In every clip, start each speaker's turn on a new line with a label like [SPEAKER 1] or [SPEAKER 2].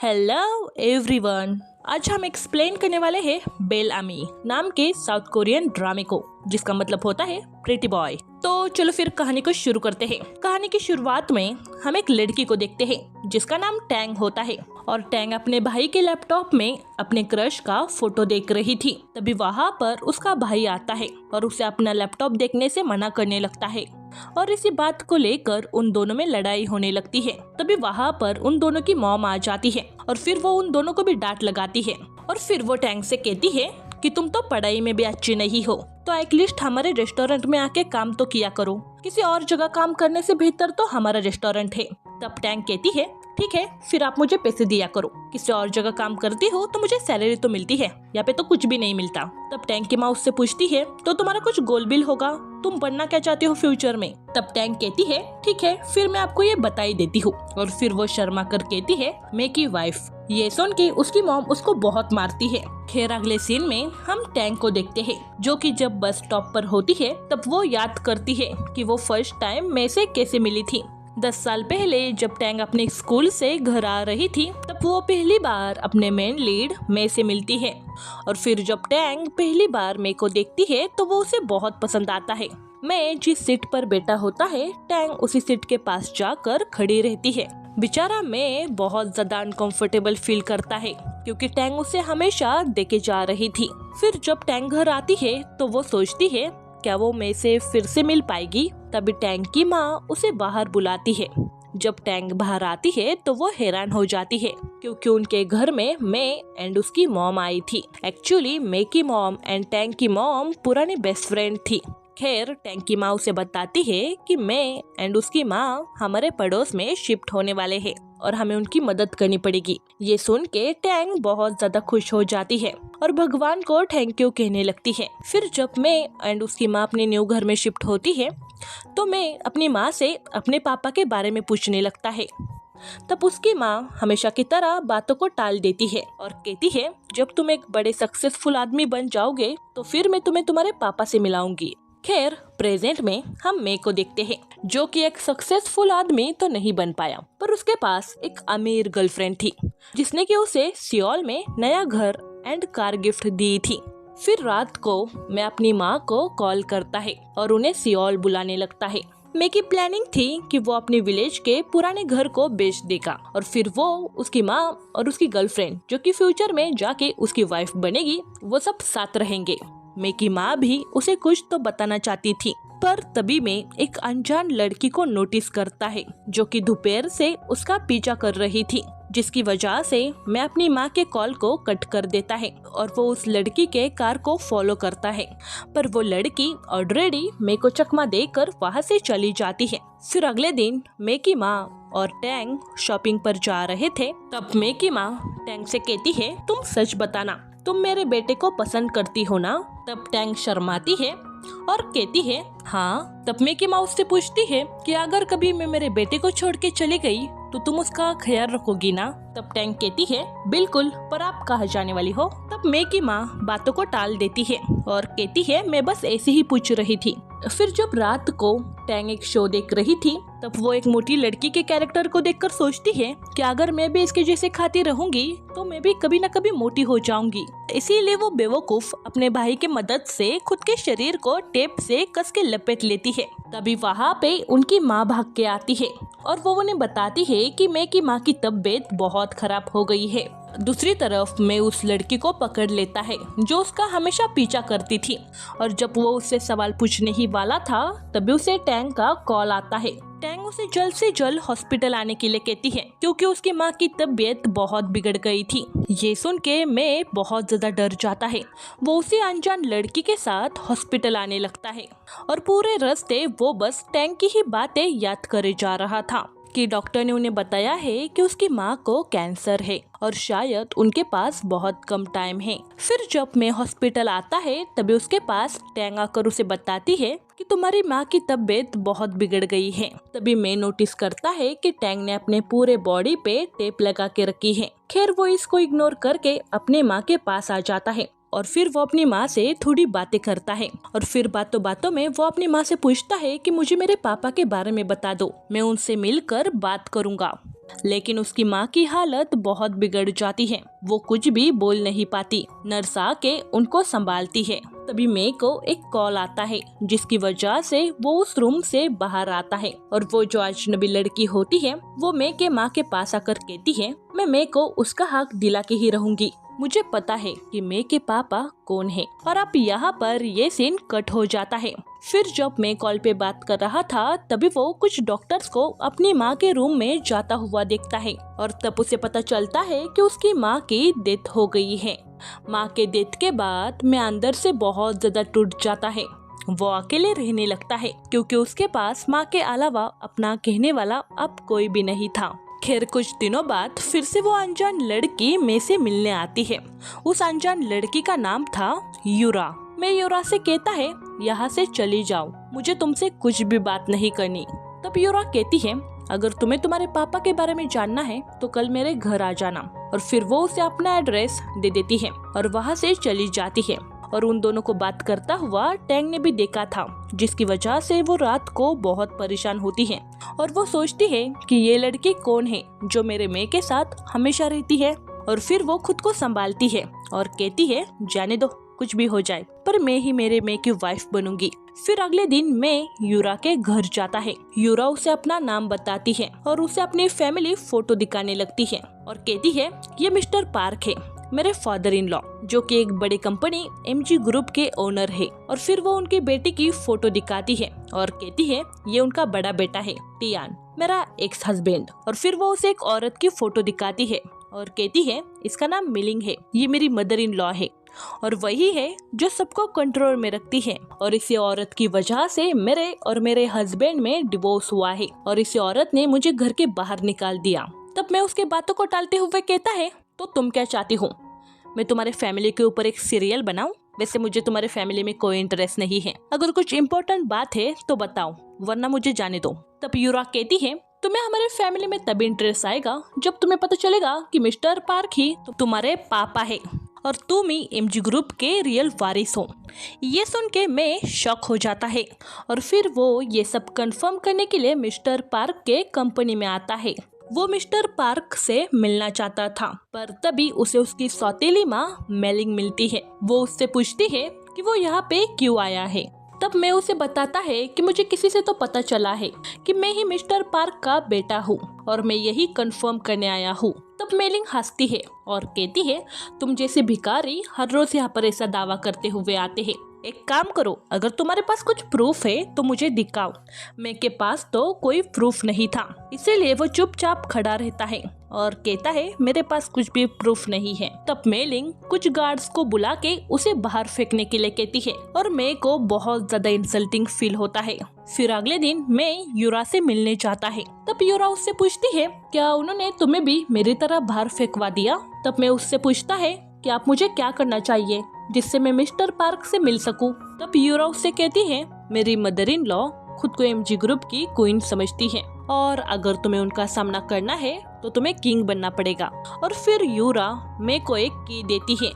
[SPEAKER 1] Hello everyone. आज हम explain करने वाले हैं बेल आमी नाम के साउथ कोरियन ड्रामे को, जिसका मतलब होता है प्रिटी बॉय। तो चलो फिर कहानी को शुरू करते हैं। कहानी की शुरुआत में हम एक लड़की को देखते हैं जिसका नाम टैंग होता है, और टैंग अपने भाई के लैपटॉप में अपने क्रश का फोटो देख रही थी। तभी वहाँ पर उसका भाई आता है और उसे अपना लैपटॉप देखने से मना करने लगता है, और इसी बात को लेकर उन दोनों में लड़ाई होने लगती है। तभी वहाँ पर उन दोनों की मॉम आ जाती है और फिर वो उन दोनों को भी डांट लगाती है, और फिर वो टैंग से कहती है कि तुम तो पढ़ाई में भी अच्छी नहीं हो, तो एटलीस्ट हमारे रेस्टोरेंट में आके काम तो किया करो। किसी और जगह काम करने से बेहतर तो हमारा रेस्टोरेंट है। तब टैंग कहती है ठीक है, फिर आप मुझे पैसे दिया करो। किसी और जगह काम करती हो तो मुझे सैलरी तो मिलती है, यहाँ पे तो कुछ भी नहीं मिलता। तब टैंग की माँ उससे पूछती है तो तुम्हारा कुछ गोल बिल होगा, तुम बनना क्या चाहती हो फ्यूचर में। तब टैंग कहती है ठीक है, फिर मैं आपको ये बता ही देती हूँ, और फिर वो शर्मा कर कहती है मैं की वाइफ। ये सुन के उसकी मॉम उसको बहुत मारती है। खैर अगले सीन में हम टैंग को देखते हैं, जो कि जब बस स्टॉप पर होती है तब वो याद करती है कि वो फर्स्ट टाइम मैं से कैसे मिली थी। 10 साल पहले जब टैंग अपने स्कूल से घर आ रही थी तब वो पहली बार अपने मेन लीड मे से मिलती है, और फिर जब टैंग पहली बार मे को देखती है तो वो उसे बहुत पसंद आता है। मैं जिस सीट पर बैठा होता है टैंग उसी सीट के पास जाकर खड़ी रहती है। बेचारा मैं बहुत ज्यादा अनकंफर्टेबल फील करता है क्योंकि टैंग उसे हमेशा देके जा रही थी। फिर जब टैंग घर आती है तो वो सोचती है क्या वो मैं से फिर से मिल पाएगी। तभी टैंग की माँ उसे बाहर बुलाती है। जब टैंग बाहर आती है तो वो हैरान हो जाती है क्योंकि उनके घर में मैं एंड उसकी मॉम आई थी। एक्चुअली मैं की मॉम एंड टैंग की मॉम पुरानी बेस्ट फ्रेंड थी। खैर टैंग की माँ उसे बताती है कि मैं एंड उसकी माँ हमारे पड़ोस में शिफ्ट होने वाले हैं और हमें उनकी मदद करनी पड़ेगी। ये सुन के टैंग बहुत ज्यादा खुश हो जाती है और भगवान को थैंक यू कहने लगती है। फिर जब मैं एंड उसकी माँ अपने न्यू घर में शिफ्ट होती है तो मैं अपनी माँ से अपने पापा के बारे में पूछने लगता है। तब उसकी माँ हमेशा की तरह बातों को टाल देती है और कहती है जब तुम एक बड़े सक्सेसफुल आदमी बन जाओगे तो फिर मैं तुम्हें तुम्हारे पापा से मिलाऊंगी। खैर प्रेजेंट में हम मे को देखते हैं, जो कि एक सक्सेसफुल आदमी तो नहीं बन पाया, पर उसके पास एक अमीर गर्लफ्रेंड थी जिसने कि उसे सियोल में नया घर एंड कार गिफ्ट दी थी। फिर रात को मैं अपनी माँ को कॉल करता है और उन्हें सियोल बुलाने लगता है। मे की प्लानिंग थी कि वो अपने विलेज के पुराने घर को बेच देगा और फिर वो उसकी माँ और उसकी गर्लफ्रेंड, जो कि फ्यूचर में जाके उसकी वाइफ बनेगी, वो सब साथ रहेंगे। मे की माँ भी उसे कुछ तो बताना चाहती थी, पर तभी मैं एक अनजान लड़की को नोटिस करता है जो कि दोपहर से उसका पीछा कर रही थी, जिसकी वजह से मैं अपनी माँ के कॉल को कट कर देता है और वो उस लड़की के कार को फॉलो करता है। पर वो लड़की ऑलरेडी मे को चकमा देकर वहाँ से चली जाती है। फिर अगले दिन मे की माँ और टैंग शॉपिंग पर जा रहे थे। तब मे की माँ टैंग से कहती है तुम सच बताना, तुम मेरे बेटे को पसंद करती हो ना। तब टैंग शर्माती है और कहती है हाँ। तब मे की माँ उससे पूछती है कि अगर कभी मैं मेरे बेटे को छोड़ के चली गई तो तुम उसका ख्याल रखोगी ना। तब टैंग कहती है बिल्कुल, पर आप कहाँ जाने वाली हो। तब मे की माँ बातों को टाल देती है और कहती है मैं बस ऐसे ही पूछ रही थी। फिर जब रात को टैंग एक शो देख रही थी तब वो एक मोटी लड़की के कैरेक्टर को देखकर सोचती है कि अगर मैं भी इसके जैसे खाती रहूंगी तो मैं भी कभी न कभी मोटी हो जाऊंगी। इसीलिए वो बेवकूफ अपने भाई की मदद से खुद के शरीर को टेप से कस के लपेट लेती है। तभी वहाँ पे उनकी माँ भाग के आती है और वो उन्हें बताती है कि मे की माँ की तबीयत बहुत खराब हो गई है। दूसरी तरफ मैं उस लड़की को पकड़ लेता है जो उसका हमेशा पीछा करती थी, और जब वो उससे सवाल पूछने ही वाला था तभी उसे टैंग का कॉल आता है। टैंग उसे जल्द से जल्द हॉस्पिटल आने के लिए कहती है क्योंकि उसकी माँ की तबीयत बहुत बिगड़ गई थी। ये सुन के मैं बहुत ज्यादा डर जाता है। वो उसी अनजान लड़की के साथ हॉस्पिटल आने लगता है और पूरे रास्ते वो बस टैंग की ही बातें याद करे जा रहा था कि डॉक्टर ने उन्हें बताया है कि उसकी माँ को कैंसर है और शायद उनके पास बहुत कम टाइम है। फिर जब मैं हॉस्पिटल आता है तभी उसके पास टैंग आकर उसे बताती है कि तुम्हारी माँ की तबीयत बहुत बिगड़ गई है। तभी मैं नोटिस करता है कि टैंग ने अपने पूरे बॉडी पे टेप लगा के रखी है। खैर वो इसको इग्नोर करके अपने माँ के पास आ जाता है और फिर वो अपनी माँ से थोड़ी बातें करता है, और फिर बातों बातों में वो अपनी माँ से पूछता है कि मुझे मेरे पापा के बारे में बता दो, मैं उनसे मिलकर बात करूंगा। लेकिन उसकी माँ की हालत बहुत बिगड़ जाती है। वो कुछ भी बोल नहीं पाती। नर्स आके उनको संभालती है। तभी मे को एक कॉल आता है, जिसकी वजह से वो उस रूम से बाहर आता है और वो जो अजनबी लड़की होती है वो मे के माँ के पास आकर कहती है, मैं मे को उसका हक दिला के ही रहूंगी। मुझे पता है कि मे के पापा कौन है। और अब यहाँ पर ये सीन कट हो जाता है। फिर जब मैं कॉल पे बात कर रहा था तभी वो कुछ डॉक्टर्स को अपनी माँ के रूम में जाता हुआ देखता है और तब उसे पता चलता है कि उसकी माँ की डेथ हो गई है। माँ के डेथ के बाद मैं अंदर से बहुत ज्यादा टूट जाता है। वो अकेले रहने लगता है क्योंकि उसके पास माँ के अलावा अपना कहने वाला अब कोई भी नहीं था। खैर कुछ दिनों बाद फिर से वो अनजान लड़की मे से मिलने आती है। उस अनजान लड़की का नाम था यूरा। मैं यूरा से कहता है, यहाँ से चली जाओ, मुझे तुमसे कुछ भी बात नहीं करनी। तब यूरा कहती है, अगर तुम्हें तुम्हारे पापा के बारे में जानना है तो कल मेरे घर आ जाना। और फिर वो उसे अपना एड्रेस दे देती है और वहाँ से चली जाती है। और उन दोनों को बात करता हुआ टैंग ने भी देखा था, जिसकी वजह से वो रात को बहुत परेशान होती है और वो सोचती है कि ये लड़की कौन है जो मेरे मे के साथ हमेशा रहती है। और फिर वो खुद को संभालती है और कहती है, जाने दो, कुछ भी हो जाए, पर मैं ही मेरे मे की वाइफ बनूंगी। फिर अगले दिन मैं यूरा के घर जाता है। यूरा उसे अपना नाम बताती है और उसे अपनी फैमिली फोटो दिखाने लगती है और कहती है, ये मिस्टर पार्क है, मेरे फादर इन लॉ, जो कि एक बड़ी कंपनी MG ग्रुप के ओनर है। और फिर वो उनकी बेटी की फोटो दिखाती है और कहती है, ये उनका बड़ा बेटा है टियान, मेरा एक्स हस्बैंड। और फिर वो उसे एक औरत की फोटो दिखाती है और कहती है, इसका नाम मिलिंग है, ये मेरी मदर इन लॉ है और वही है जो सबको कंट्रोल में रखती है। और इसी औरत की वजह से मेरे और मेरे हस्बैंड में डिवोर्स हुआ है और इसी औरत ने मुझे घर के बाहर निकाल दिया। तब मैं उसके बातों को टालते हुए कहता है, तो तुम क्या चाहती हो, मैं तुम्हारे फैमिली के ऊपर एक सीरियल बनाऊं? वैसे मुझे तुम्हारे फैमिली में कोई इंटरेस्ट नहीं है। अगर कुछ इम्पोर्टेंट बात है तो बताओ, वरना मुझे जाने दो। तब यूरा कहती है, तुम्हें हमारे फैमिली में तभी इंटरेस्ट आएगा जब तुम्हें पता चलेगा कि मिस्टर पार्क ही तो तुम्हारे पापा है और तुम ही MG ग्रुप के रियल वारिस हो। ये सुन के मैं शॉक हो जाता है और फिर वो ये सब कंफर्म करने के लिए मिस्टर पार्क के कंपनी में आता है। वो मिस्टर पार्क से मिलना चाहता था, पर तभी उसे उसकी सौतेली माँ मेलिंग मिलती है। वो उससे पूछती है कि वो यहाँ पे क्यों आया है। तब मैं उसे बताता है कि मुझे किसी से तो पता चला है कि मैं ही मिस्टर पार्क का बेटा हूँ और मैं यही कंफर्म करने आया हूँ। तब मेलिंग हंसती है और कहती है, तुम जैसे भिखारी हर रोज यहाँ पर ऐसा दावा करते हुए आते हैं। एक काम करो, अगर तुम्हारे पास कुछ प्रूफ है तो मुझे दिखाओ। मैं के पास तो कोई प्रूफ नहीं था, इसीलिए वो चुपचाप खड़ा रहता है और कहता है, मेरे पास कुछ भी प्रूफ नहीं है। तब मेलिंग कुछ गार्ड्स को बुला के उसे बाहर फेंकने के लिए कहती है और मे को बहुत ज्यादा इंसल्टिंग फील होता है। फिर अगले दिन मैं यूरा से मिलने जाता है। तब यूरा उससे पूछती है, क्या उन्होंने तुम्हें भी मेरी तरह बाहर फेंकवा दिया? तब मैं उससे पूछता है कि आप मुझे क्या करना चाहिए जिससे मैं मिस्टर पार्क से मिल सकूं? तब यूरा उससे कहती है, मेरी मदर इन लॉ खुद को MG ग्रुप की क्वीन समझती है और अगर तुम्हें उनका सामना करना है तो तुम्हें किंग बनना पड़ेगा। और फिर यूरा मे को एक की देती है।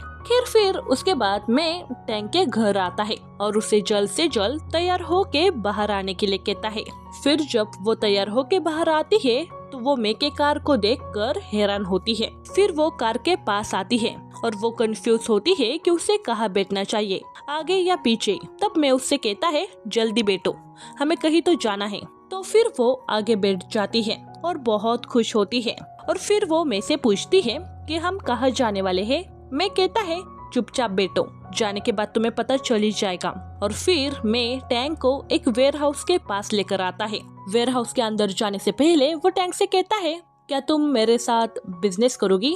[SPEAKER 1] फिर उसके बाद मैं टैंक के घर आता है और उसे जल्द से जल्द तैयार होके बाहर आने के लिए कहता है। फिर जब वो तैयार होके बाहर आती है तो वो मे के कार को देखकर हैरान होती है। फिर वो कार के पास आती है और वो कंफ्यूज होती है कि उसे कहाँ बैठना चाहिए, आगे या पीछे। तब मैं उससे कहता है, जल्दी बैठो, हमें कहीं तो जाना है। तो फिर वो आगे बैठ जाती है और बहुत खुश होती है। और फिर वो मैं से पूछती है कि हम कहाँ जाने वाले हैं। मैं कहता है, चुपचाप बैठो, जाने के बाद तुम्हें पता चल ही जाएगा। और फिर मैं टैंक को एक वेयर हाउस के पास लेकर आता है। वेयर हाउस के अंदर जाने से पहले वो टैंक से कहता है, क्या तुम मेरे साथ बिजनेस करोगी?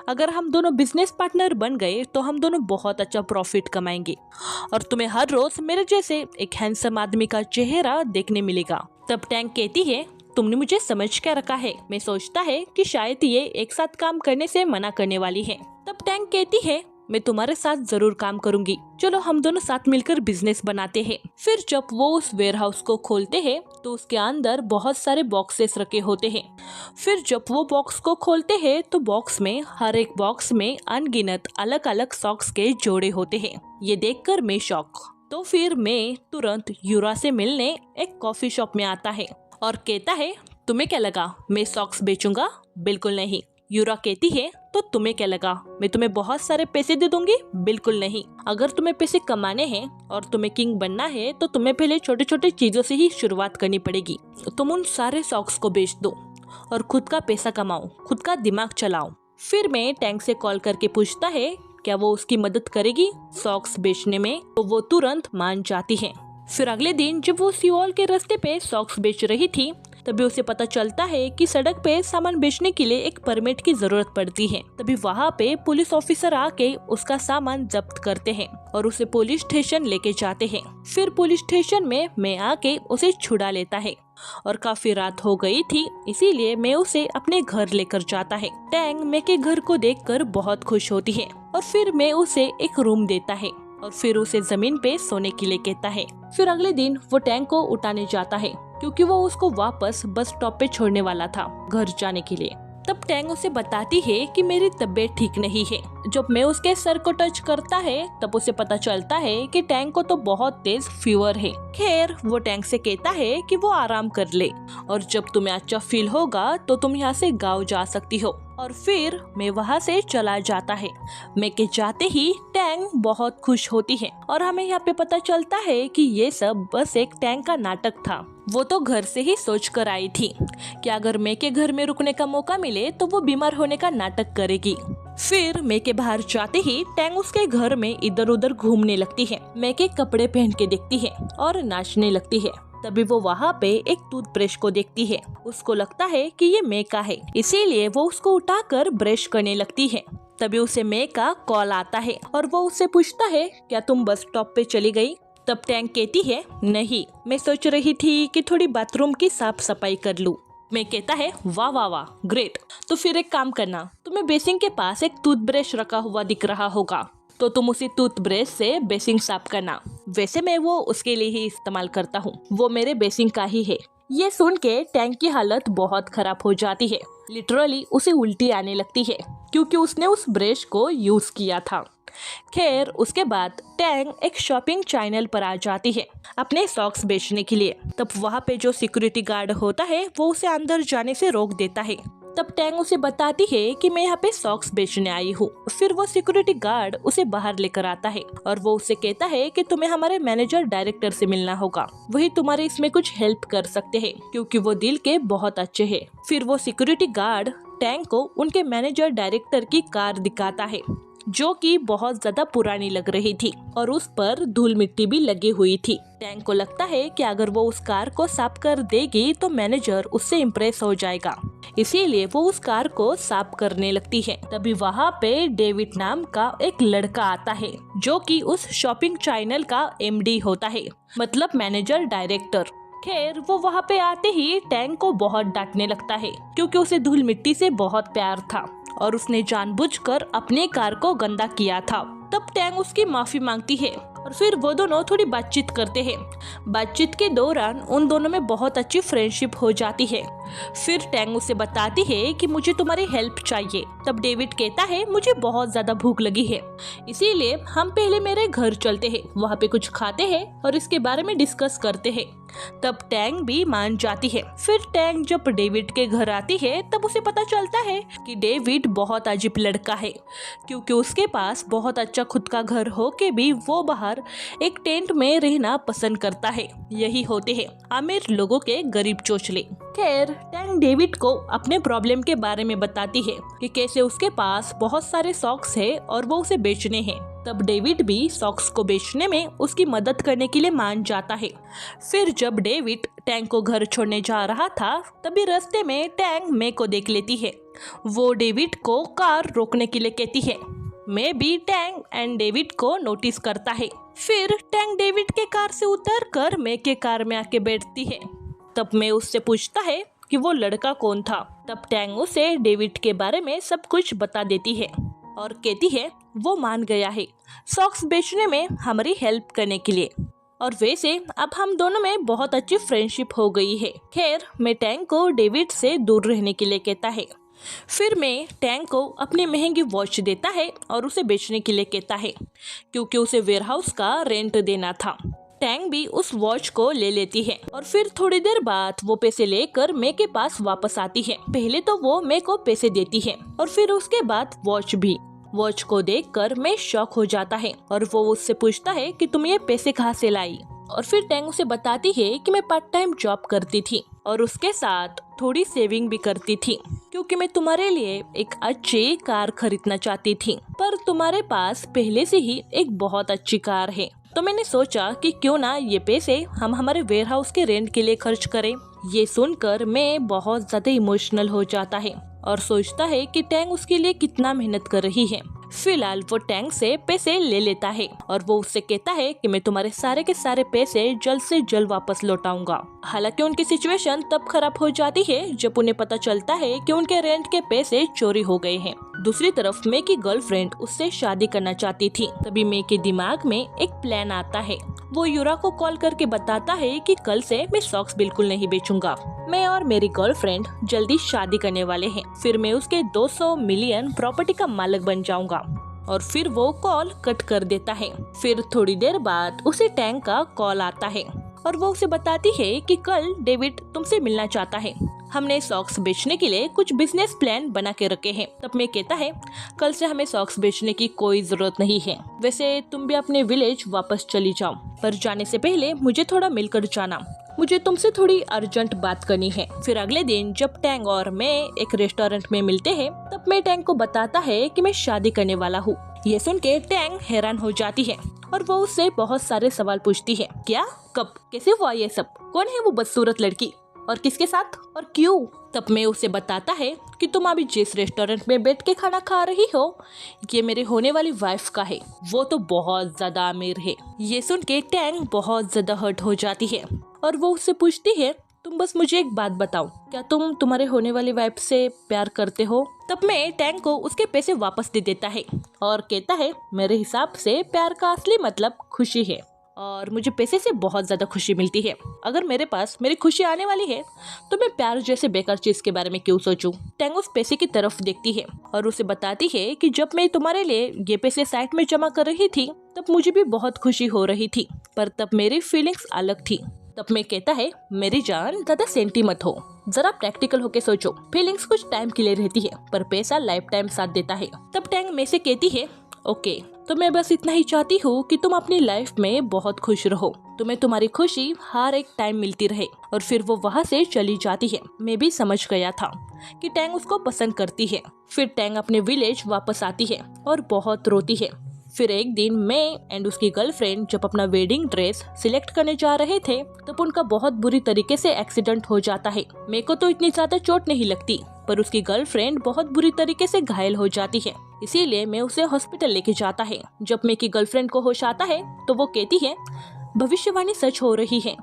[SPEAKER 1] अगर हम दोनों बिजनेस पार्टनर बन गए तो हम दोनों बहुत अच्छा प्रॉफिट कमाएंगे और तुम्हें हर रोज मेरे जैसे एक हैंडसम आदमी का चेहरा देखने मिलेगा। तब टैंक कहती है, तुमने मुझे समझ क्या रखा है? मैं सोचता है कि शायद ये एक साथ काम करने से मना करने वाली है। तब टैंक कहती है, मैं तुम्हारे साथ जरूर काम करूंगी, चलो हम दोनों साथ मिलकर बिजनेस बनाते हैं। फिर जब वो उस वेयर हाउस को खोलते हैं तो उसके अंदर बहुत सारे बॉक्सेस रखे होते हैं। फिर जब वो बॉक्स को खोलते हैं तो बॉक्स में हर एक बॉक्स में अनगिनत अलग अलग सॉक्स के जोड़े होते हैं। ये देखकर मैं शॉक। तो फिर मैं तुरंत यूरा से मिलने एक कॉफी शॉप में आता है और कहता है, तुम्हें क्या लगा मैं सॉक्स बेचूंगा? बिल्कुल नहीं। यूरा कहती है तो तुम्हें क्या लगा मैं तुम्हें बहुत सारे पैसे दे दूंगी? बिल्कुल नहीं। अगर तुम्हें पैसे कमाने हैं और तुम्हें किंग बनना है तो तुम्हें पहले छोटे छोटे चीजों से ही शुरुआत करनी पड़ेगी। तुम उन सारे सॉक्स को बेच दो और खुद का पैसा कमाओ, खुद का दिमाग चलाओ। फिर मैं टैंक से कॉल करके पूछता है क्या वो उसकी मदद करेगी सॉक्स बेचने में, तो वो तुरंत मान जाती है। फिर अगले दिन जब वो सियोल के रास्ते पे सॉक्स बेच रही थी तभी उसे पता चलता है कि सड़क पे सामान बेचने के लिए एक परमिट की जरूरत पड़ती है। तभी वहाँ पे पुलिस ऑफिसर आके उसका सामान जब्त करते हैं और उसे पुलिस स्टेशन लेके जाते हैं। फिर पुलिस स्टेशन में मैं आके उसे छुड़ा लेता है और काफी रात हो गई थी इसीलिए मैं उसे अपने घर लेकर जाता है। टैंग मैं के घर को देखकर बहुत खुश होती है और फिर मैं उसे एक रूम देता है और फिर उसे जमीन पे सोने के लिए कहता है। फिर अगले दिन वो टैंक को उठाने जाता है क्योंकि वो उसको वापस बस स्टॉप पे छोड़ने वाला था घर जाने के लिए। तब टैंग उसे बताती है कि मेरी तबीयत ठीक नहीं है। जब मैं उसके सर को टच करता है तब उसे पता चलता है कि टैंग को तो बहुत तेज फीवर है। खैर वो टैंग से कहता है कि वो आराम कर ले और जब तुम्हें अच्छा फील होगा तो तुम यहाँ से गाँव जा सकती हो। और फिर मैं वहाँ से चला जाता है। मैं के जाते ही टैंग बहुत खुश होती है और हमें यहाँ पे पता चलता है कि ये सब बस एक टैंग का नाटक था। वो तो घर से ही सोच कर आई थी कि अगर मैं के घर में रुकने का मौका मिले तो वो बीमार होने का नाटक करेगी। फिर मैं के बाहर जाते ही टैंग उसके घर में इधर उधर घूमने लगती है। मैं के कपड़े पहन के देखती है और नाचने लगती है। तभी वो वहाँ पे एक टूथब्रश को देखती है। उसको लगता है कि ये मे का है इसीलिए वो उसको उठाकर ब्रश करने लगती है। तभी उसे मे का कॉल आता है और वो उससे पूछता है क्या तुम बस स्टॉप पे चली गई? तब टैंग कहती है नहीं, मैं सोच रही थी कि थोड़ी बाथरूम की साफ सफाई कर लूं। मैं कहता है वाह वाह वाह ग्रेट। तो फिर एक काम करना, तुम्हें बेसिन के पास एक टूथब्रश रखा हुआ दिख रहा होगा तो तुम उसी टूथब्रश से बेसिन साफ करना। वैसे मैं वो उसके लिए ही इस्तेमाल करता हूँ, वो मेरे बेसिन का ही है। ये सुन के टैंक की हालत बहुत खराब हो जाती है। लिटरली उसे उल्टी आने लगती है क्योंकि उसने उस ब्रश को यूज किया था। खैर उसके बाद टैंग एक शॉपिंग चैनल पर आ जाती है अपने सॉक्स बेचने के लिए। तब वहाँ पे जो सिक्योरिटी गार्ड होता है वो उसे अंदर जाने से रोक देता है। तब टैंग उसे बताती है कि मैं यहाँ पे सॉक्स बेचने आई हूँ। फिर वो सिक्योरिटी गार्ड उसे बाहर लेकर आता है और वो उसे कहता है कि तुम्हें हमारे मैनेजर डायरेक्टर से मिलना होगा, वही तुम्हारे इसमें कुछ हेल्प कर सकते हैं क्योंकि वो दिल के बहुत अच्छे हैं। फिर वो सिक्योरिटी गार्ड टैंग को उनके मैनेजर डायरेक्टर की कार दिखाता है जो कि बहुत ज्यादा पुरानी लग रही थी और उस पर धूल मिट्टी भी लगी हुई थी। टैंग को लगता है कि अगर वो उस कार को साफ कर देगी तो मैनेजर उससे इम्प्रेस हो जाएगा, इसीलिए वो उस कार को साफ करने लगती है। तभी वहाँ पे डेविड नाम का एक लड़का आता है जो कि उस शॉपिंग चैनल का एमडी होता है, मतलब मैनेजर डायरेक्टर। खैर वो वहाँ पे आते ही टैंग को बहुत डांटने लगता है क्योंकि उसे धूल मिट्टी से बहुत प्यार था और उसने जानबूझकर अपने कार को गंदा किया था। तब टैंग उसकी माफी मांगती है और फिर वो दोनों थोड़ी बातचीत करते हैं। बातचीत के दौरान उन दोनों में बहुत अच्छी फ्रेंडशिप हो जाती है। फिर टैंग उसे बताती है कि मुझे तुम्हारी हेल्प चाहिए। तब डेविड कहता है मुझे बहुत ज्यादा भूख लगी है इसीलिए हम पहले मेरे घर चलते हैं, वहाँ पे कुछ खाते हैं और इसके बारे में डिस्कस करते हैं। तब टैंग भी मान जाती है। फिर टैंग जब डेविड के घर आती है तब उसे पता चलता है कि डेविड बहुत अजीब लड़का है क्योंकि उसके पास बहुत अच्छा खुद का घर हो के भी वो बाहर एक टेंट में रहना पसंद करता है। यही होते हैं अमीर लोगों के गरीब चोचले। खैर टैंग डेविड को अपने प्रॉब्लम के बारे में बताती है कि कैसे उसके पास बहुत सारे सॉक्स है और वो उसे बेचने हैं। तब डेविड भी सॉक्स को बेचने में उसकी मदद करने के लिए मान जाता है। फिर जब डेविड टैंग को घर छोड़ने जा रहा था तभी रास्ते में टैंग मे को देख लेती है। वो डेविड को कार रोकने के लिए कहती है। मैं भी टैंग एंड डेविड को नोटिस करता है। फिर टैंग डेविड के कार से उतर कर मे के कार में आके बैठती है। तब मैं उससे पूछता है कि वो लड़का कौन था। तब टैंग उसे डेविड के बारे में सब कुछ बता देती है और कहती है वो मान गया है सॉक्स बेचने में हमारी हेल्प करने के लिए और वैसे अब हम दोनों में बहुत अच्छी फ्रेंडशिप हो गई है। खैर मैं टैंग को डेविड से दूर रहने के लिए कहता है। फिर मैं टैंग को अपनी महंगी वॉच देता है और उसे बेचने के लिए कहता है क्योंकि उसे वेयरहाउस का रेंट देना था। टैंग भी उस वॉच को ले लेती है और फिर थोड़ी देर बाद वो पैसे लेकर मे के पास वापस आती है। पहले तो वो मे को पैसे देती है और फिर उसके बाद वॉच भी। वॉच को देखकर मे शॉक हो जाता है और वो उससे पूछता है कि तुम ये पैसे कहाँ से लाई। और फिर टैंग उसे बताती है कि मैं पार्ट टाइम जॉब करती थी और उसके साथ थोड़ी सेविंग भी करती थी क्योंकि मैं तुम्हारे लिए एक अच्छी कार खरीदना चाहती थी, पर तुम्हारे पास पहले से ही एक बहुत अच्छी कार है, तो मैंने सोचा कि क्यों ना ये पैसे हम हमारे वेयर हाउस के रेंट के लिए खर्च करें। ये सुनकर मैं बहुत ज्यादा इमोशनल हो जाता है और सोचता है कि टैंग उसके लिए कितना मेहनत कर रही है। फिलहाल वो टैंग से पैसे ले लेता है और वो उससे कहता है कि मैं तुम्हारे सारे के सारे पैसे जल्द से जल्द वापस लौटाऊंगा। हालांकि उनकी सिचुएशन तब खराब हो जाती है जब उन्हें पता चलता है कि उनके रेंट के पैसे चोरी हो गए हैं। दूसरी तरफ मे की गर्लफ्रेंड उससे शादी करना चाहती थी। तभी मे के दिमाग में एक प्लान आता है। वो यूरा को कॉल करके बताता है कि कल से मैं सॉक्स बिल्कुल नहीं बेचूंगा। मैं और मेरी गर्लफ्रेंड जल्दी शादी करने वाले हैं, फिर मैं उसके 200 मिलियन प्रॉपर्टी का मालिक बन जाऊंगा। और फिर वो कॉल कट कर देता है। फिर थोड़ी देर बाद उसे टैंग का कॉल आता है और वो उसे बताती है कि कल डेविड तुमसे मिलना चाहता है। हमने सॉक्स बेचने के लिए कुछ बिजनेस प्लान बना के रखे हैं। तब मैं कहता है कल से हमें सॉक्स बेचने की कोई जरूरत नहीं है, वैसे तुम भी अपने विलेज वापस चली जाओ, पर जाने से पहले मुझे थोड़ा मिलकर जाना, मुझे तुमसे थोड़ी अर्जेंट बात करनी है। फिर अगले दिन जब टैंग और मैं एक रेस्टोरेंट में मिलते हैं तब मैं टैंग को बताता है कि मैं शादी करने वाला हूँ। ये सुन के टैंग हैरान हो जाती है और वो उससे बहुत सारे सवाल पूछती है। क्या, कब, कैसे हुआ ये सब, कौन है वो बदसूरत लड़की और किसके साथ और क्यों? तब मैं उसे बताता है कि तुम अभी जिस रेस्टोरेंट में बैठ के खाना खा रही हो ये मेरे होने वाली वाइफ का है, वो तो बहुत ज्यादा अमीर है। ये सुन के टैंग बहुत ज्यादा हर्ट हो जाती है और वो उससे पूछती है तुम बस मुझे एक बात बताओ, क्या तुम तुम्हारे होने वाली वाइफ से प्यार करते हो? तब मैं टैंग को उसके पैसे वापस दे देता है और कहता है मेरे हिसाब से प्यार का असली मतलब खुशी है और मुझे पैसे से बहुत ज्यादा खुशी मिलती है। अगर मेरे पास मेरी खुशी आने वाली है तो मैं प्यार जैसे बेकार चीज के बारे में क्यों सोचूं? टैंग उस पैसे की तरफ देखती है और उसे बताती है कि जब मैं तुम्हारे लिए ये पैसे साइड में जमा कर रही थी तब मुझे भी बहुत खुशी हो रही थी, पर तब मेरी फीलिंग्स अलग थी। तब मैं कहता है मेरी जान ज्यादा सेंटी मत हो, जरा प्रैक्टिकल होके सोचो, फीलिंग्स कुछ टाइम के लिए रहती है पर पैसा लाइफ टाइम साथ देता है। तब टैंग में से कहती है ओके, तो मैं बस इतना ही चाहती हूँ कि तुम अपनी लाइफ में बहुत खुश रहो, तुम्हें तुम्हारी खुशी हर एक टाइम मिलती रहे। और फिर वो वहाँ से चली जाती है। मैं भी समझ गया था कि टैंग उसको पसंद करती है। फिर टैंग अपने विलेज वापस आती है और बहुत रोती है। फिर एक दिन मैं एंड उसकी गर्लफ्रेंड जब अपना वेडिंग ड्रेस सिलेक्ट करने जा रहे थे तब उनका बहुत बुरी तरीके से एक्सीडेंट हो जाता है। मेरे को तो इतनी ज्यादा चोट नहीं लगती पर उसकी गर्लफ्रेंड बहुत बुरी तरीके से घायल हो जाती है, इसीलिए मैं उसे हॉस्पिटल लेके जाता है। जब मैं की गर्लफ्रेंड को होश आता है तो वो कहती है भविष्यवाणी सच हो रही है।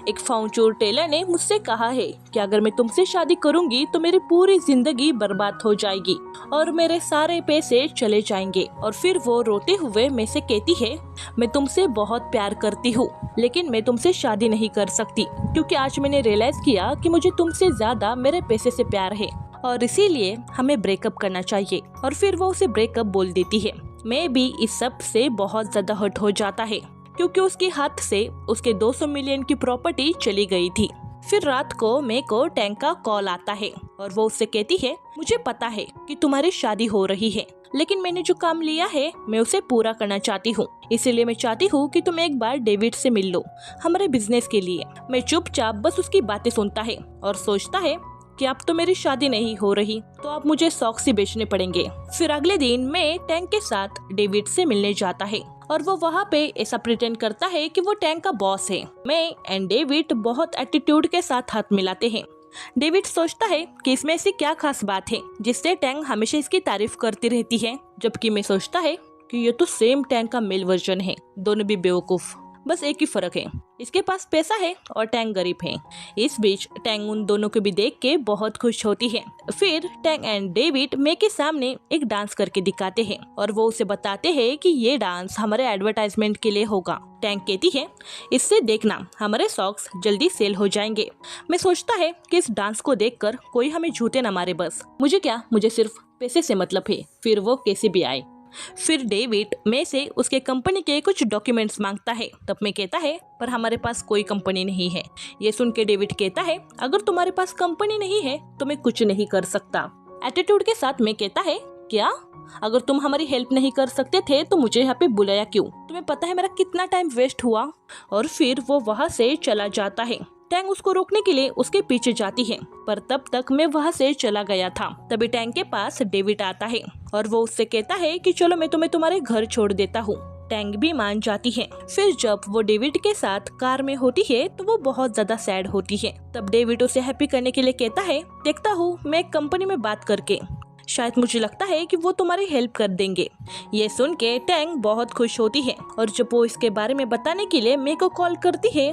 [SPEAKER 1] एक फाउंचूर टेलर ने मुझसे कहा है कि अगर मैं तुमसे शादी करूंगी तो मेरी पूरी जिंदगी बर्बाद हो जाएगी और मेरे सारे पैसे चले जाएंगे। और फिर वो रोते हुए मैं से कहती है मैं तुमसे बहुत प्यार करती हूँ लेकिन मैं तुमसे शादी नहीं कर सकती क्योंकि आज मैंने रियलाइज किया कि मुझे तुमसे ज्यादा मेरे पैसे से प्यार है और इसीलिए हमें ब्रेकअप करना चाहिए। और फिर वो उसे ब्रेकअप बोल देती है। मैं भी इस सब से बहुत ज्यादा हर्ट हो जाता है क्योंकि उसके हाथ से उसके 200 मिलियन की प्रॉपर्टी चली गई थी। फिर रात को मे को टैंग का कॉल आता है और वो उससे कहती है मुझे पता है कि तुम्हारी शादी हो रही है लेकिन मैंने जो काम लिया है मैं उसे पूरा करना चाहती हूँ, इसीलिए मैं चाहती हूँ कि तुम एक बार डेविड से मिल लो हमारे बिजनेस के लिए। मैं चुपचाप बस उसकी बातें सुनता है और सोचता है कि अब तो मेरी शादी नहीं हो रही तो अब मुझे सॉक्स ही बेचने पड़ेंगे। फिर अगले दिन मैं टैंग के साथ डेविड से मिलने जाता है और वो वहाँ पे ऐसा प्रिटेंड करता है कि वो टैंग का बॉस है। मैं एंड डेविड बहुत एटीट्यूड के साथ हाथ मिलाते हैं। डेविड सोचता है कि इसमें ऐसी क्या खास बात है जिससे टैंग हमेशा इसकी तारीफ करती रहती है, जबकि मैं सोचता है कि ये तो सेम टैंग का मेल वर्जन है। दोनों भी बेवकूफ, बस एक ही फर्क है इसके पास पैसा है और टैंग गरीब है। इस बीच टैंग उन दोनों को भी देख के बहुत खुश होती है। फिर टैंग एंड डेविड मे के सामने एक डांस करके दिखाते हैं और वो उसे बताते हैं कि ये डांस हमारे एडवर्टाइजमेंट के लिए होगा। टैंग कहती है इससे देखना हमारे सॉक्स जल्दी सेल हो जाएंगे। मैं सोचता है कि इस डांस को देखकर कोई हमें झूठे न मारे, बस मुझे क्या, मुझे सिर्फ पैसे से मतलब है, फिर वो कैसे भी आए। फिर डेविड मैं से उसके कंपनी के कुछ डॉक्यूमेंट्स मांगता है। तब मैं कहता है पर हमारे पास कोई कंपनी नहीं है। ये सुन के डेविड कहता है अगर तुम्हारे पास कंपनी नहीं है तो मैं कुछ नहीं कर सकता। एटीट्यूड के साथ मैं कहता है क्या, अगर तुम हमारी हेल्प नहीं कर सकते थे तो मुझे यहाँ पे बुलाया क्यों? तुम्हें पता है मेरा कितना टाइम वेस्ट हुआ? और फिर वो वहाँ से चला जाता है। टैंग उसको रोकने के लिए उसके पीछे जाती है, पर तब तक मैं वहाँ से चला गया था। तभी टैंग के पास डेविड आता है और वो उससे कहता है कि चलो मैं तुम्हें तुम्हारे घर छोड़ देता हूँ। टैंग भी मान जाती है। फिर जब वो डेविड के साथ कार में होती है तो वो बहुत ज्यादा सैड होती है। तब डेविड उसे हैप्पी करने के लिए कहता है देखता हूँ मैं एक कंपनी में बात करके, शायद मुझे लगता है कि वो तुम्हारी हेल्प कर देंगे। ये सुन के टैंग बहुत खुश होती है और जब वो इसके बारे में बताने के लिए मे को कॉल करती है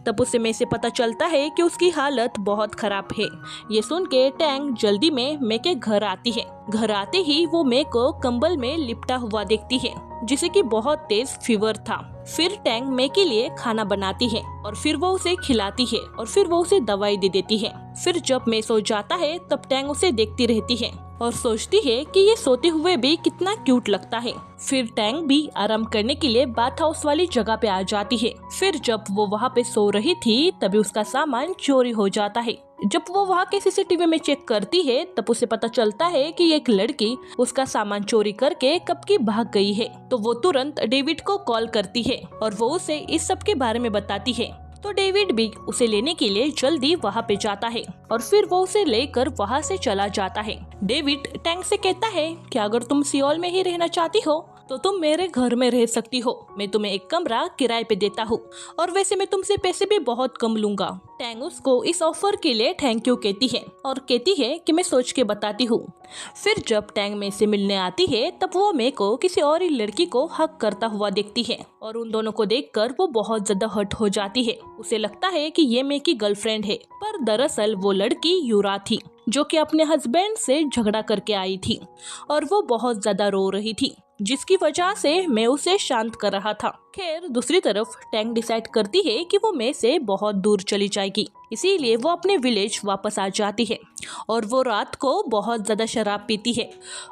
[SPEAKER 1] तब उसे मे से पता चलता है कि उसकी हालत बहुत खराब है। ये सुन के टैंग जल्दी में मे के घर आती है। घर आते ही वो मे को कंबल में लिपटा हुआ देखती है जिसे कि बहुत तेज फीवर था। फिर टैंग मे के लिए खाना बनाती है और फिर वो उसे खिलाती है और फिर वो उसे दवाई दे देती है। फिर जब मे सो जाता है तब टैंग उसे देखती रहती है और सोचती है कि ये सोते हुए भी कितना क्यूट लगता है। फिर टैंग भी आराम करने के लिए बाथ हाउस वाली जगह पे आ जाती है। फिर जब वो वहाँ पे सो रही थी तभी उसका सामान चोरी हो जाता है। जब वो वहाँ के सीसीटीवी में चेक करती है तब उसे पता चलता है कि एक लड़की उसका सामान चोरी करके कब की भाग गई है। तो वो तुरंत डेविड को कॉल करती है और वो उसे इस सब के बारे में बताती है। तो डेविड भी उसे लेने के लिए जल्दी वहाँ पे जाता है और फिर वो उसे लेकर वहाँ से चला जाता है। डेविड टैंग से कहता है कि अगर तुम सियोल में ही रहना चाहती हो तो तुम मेरे घर में रह सकती हो। मैं तुम्हें एक कमरा किराए पे देता हूँ और वैसे मैं तुमसे पैसे भी बहुत कम लूंगा। टैंग उसको इस ऑफर के लिए थैंक यू कहती है और कहती है कि मैं सोच के बताती हूँ। फिर जब टैंग मे से मिलने आती है तब वो मे को किसी और ही लड़की को हक करता हुआ देखती है और उन दोनों को देखकर वो बहुत ज्यादा हर्ट हो जाती है। उसे लगता है कि ये मे की गर्लफ्रेंड है, पर दरअसल वो लड़की यूरा थी जो कि अपने हस्बैंड से झगड़ा करके आई थी और वो बहुत ज्यादा रो रही थी जिसकी वजह से मैं उसे शांत कर रहा था। खैर दूसरी तरफ टैंग डिसाइड करती है कि वो मैं से बहुत दूर चली जाएगी, इसीलिए वो अपने विलेज वापस आ जाती है और वो रात को बहुत ज्यादा शराब पीती है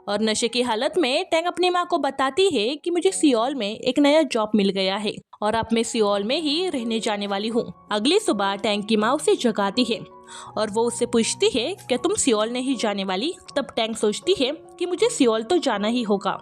[SPEAKER 1] और नशे की हालत में टैंग अपनी माँ को बताती है कि मुझे सियोल में एक नया जॉब मिल गया है और अब मैं सियोल में ही रहने जाने वाली हूँ। अगली सुबह टैंग की माँ उसे जगाती है और वो उससे पूछती है क्या तुम सियोल नहीं जाने वाली? तब टैंग सोचती है कि मुझे सियोल तो जाना ही होगा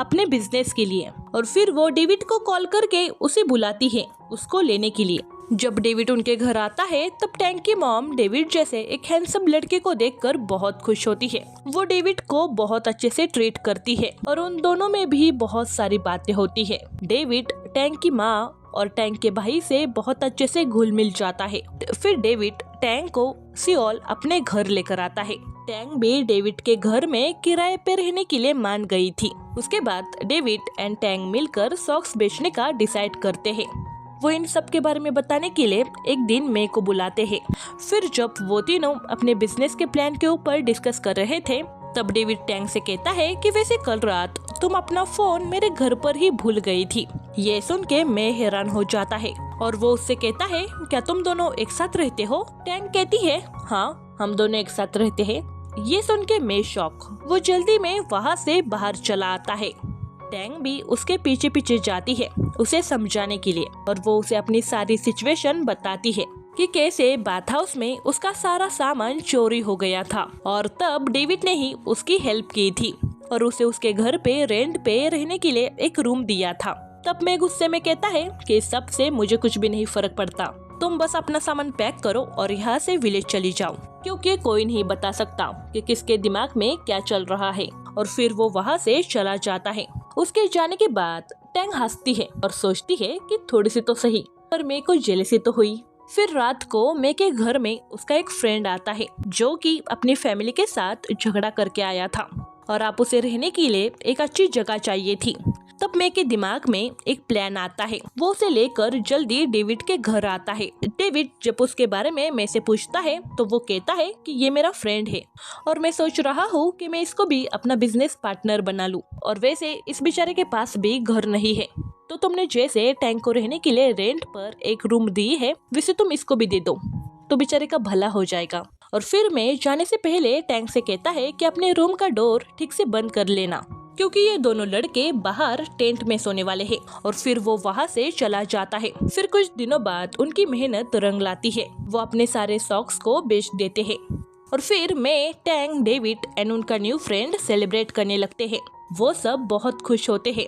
[SPEAKER 1] अपने बिजनेस के लिए और फिर वो डेविड को कॉल करके उसे बुलाती है उसको लेने के लिए। जब डेविड उनके घर आता है तब टैंग की मॉम डेविड जैसे एक हैंडसम लड़के को देखकर बहुत खुश होती है। वो डेविड को बहुत अच्छे से ट्रीट करती है और उन दोनों में भी बहुत सारी बातें होती है। डेविड टैंग की माँ और टैंग के भाई से बहुत अच्छे से घुल मिल जाता है। फिर डेविड टैंग को सियोल अपने घर लेकर आता है। टैंग भी डेविड के घर में किराए पे रहने के लिए मान गई थी। उसके बाद डेविड एंड टैंग मिलकर सॉक्स बेचने का डिसाइड करते हैं। वो इन सब के बारे में बताने के लिए एक दिन मे को बुलाते हैं। फिर जब वो तीनों अपने बिजनेस के प्लान के ऊपर डिस्कस कर रहे थे तब डेविड टैंग से कहता है कि वैसे कल रात तुम अपना फोन मेरे घर पर ही भूल गई थी। ये सुन के मैं हैरान हो जाता है और वो उससे कहता है क्या तुम दोनों एक साथ रहते हो? टैंग कहती है हाँ हम दोनों एक साथ रहते हैं। ये सुन के मैं शॉक। वो जल्दी में वहाँ से बाहर चला आता है। टैंग भी उसके पीछे पीछे जाती है उसे समझाने के लिए और वो उसे अपनी सारी सिचुएशन बताती है कि कैसे बाथ हाउस में उसका सारा सामान चोरी हो गया था और तब डेविड ने ही उसकी हेल्प की थी और उसे उसके घर पे रेंट पे रहने के लिए एक रूम दिया था। तब मैं गुस्से में कहता है कि सब से मुझे कुछ भी नहीं फर्क पड़ता, तुम बस अपना सामान पैक करो और यहाँ से विलेज चली जाओ, क्योंकि कोई नहीं बता सकता कि किसके दिमाग में क्या चल रहा है। और फिर वो वहाँ से चला जाता है। उसके जाने के बाद टैंग हंसती है और सोचती है कि थोड़ी सी तो सही पर मेरे को जेलसी तो हुई। फिर रात को मे के घर में उसका एक फ्रेंड आता है जो कि अपनी फैमिली के साथ झगड़ा करके आया था और आप उसे रहने के लिए एक अच्छी जगह चाहिए थी। तब मे के दिमाग में एक प्लान आता है। वो उसे लेकर जल्दी डेविड के घर आता है। डेविड जब उसके बारे में मे से पूछता है तो वो कहता है कि ये मेरा फ्रेंड है और मैं सोच रहा हूँ कि मैं इसको भी अपना बिजनेस पार्टनर बना लूं और वैसे इस बेचारे के पास भी घर नहीं है, तो तुमने जैसे टैंक को रहने के लिए रेंट पर एक रूम दी है वैसे तुम इसको भी दे दो तो बेचारे का भला हो जाएगा। और फिर मैं जाने से पहले टैंक से कहता है कि अपने रूम का डोर ठीक से बंद कर लेना क्योंकि ये दोनों लड़के बाहर टेंट में सोने वाले हैं और फिर वो वहाँ से चला जाता है। फिर कुछ दिनों बाद उनकी मेहनत रंग लाती है। वो अपने सारे सॉक्स को बेच देते हैं और फिर मैं, टैंग, डेविड एंड उनका न्यू फ्रेंड सेलिब्रेट करने लगते हैं। वो सब बहुत खुश होते हैं।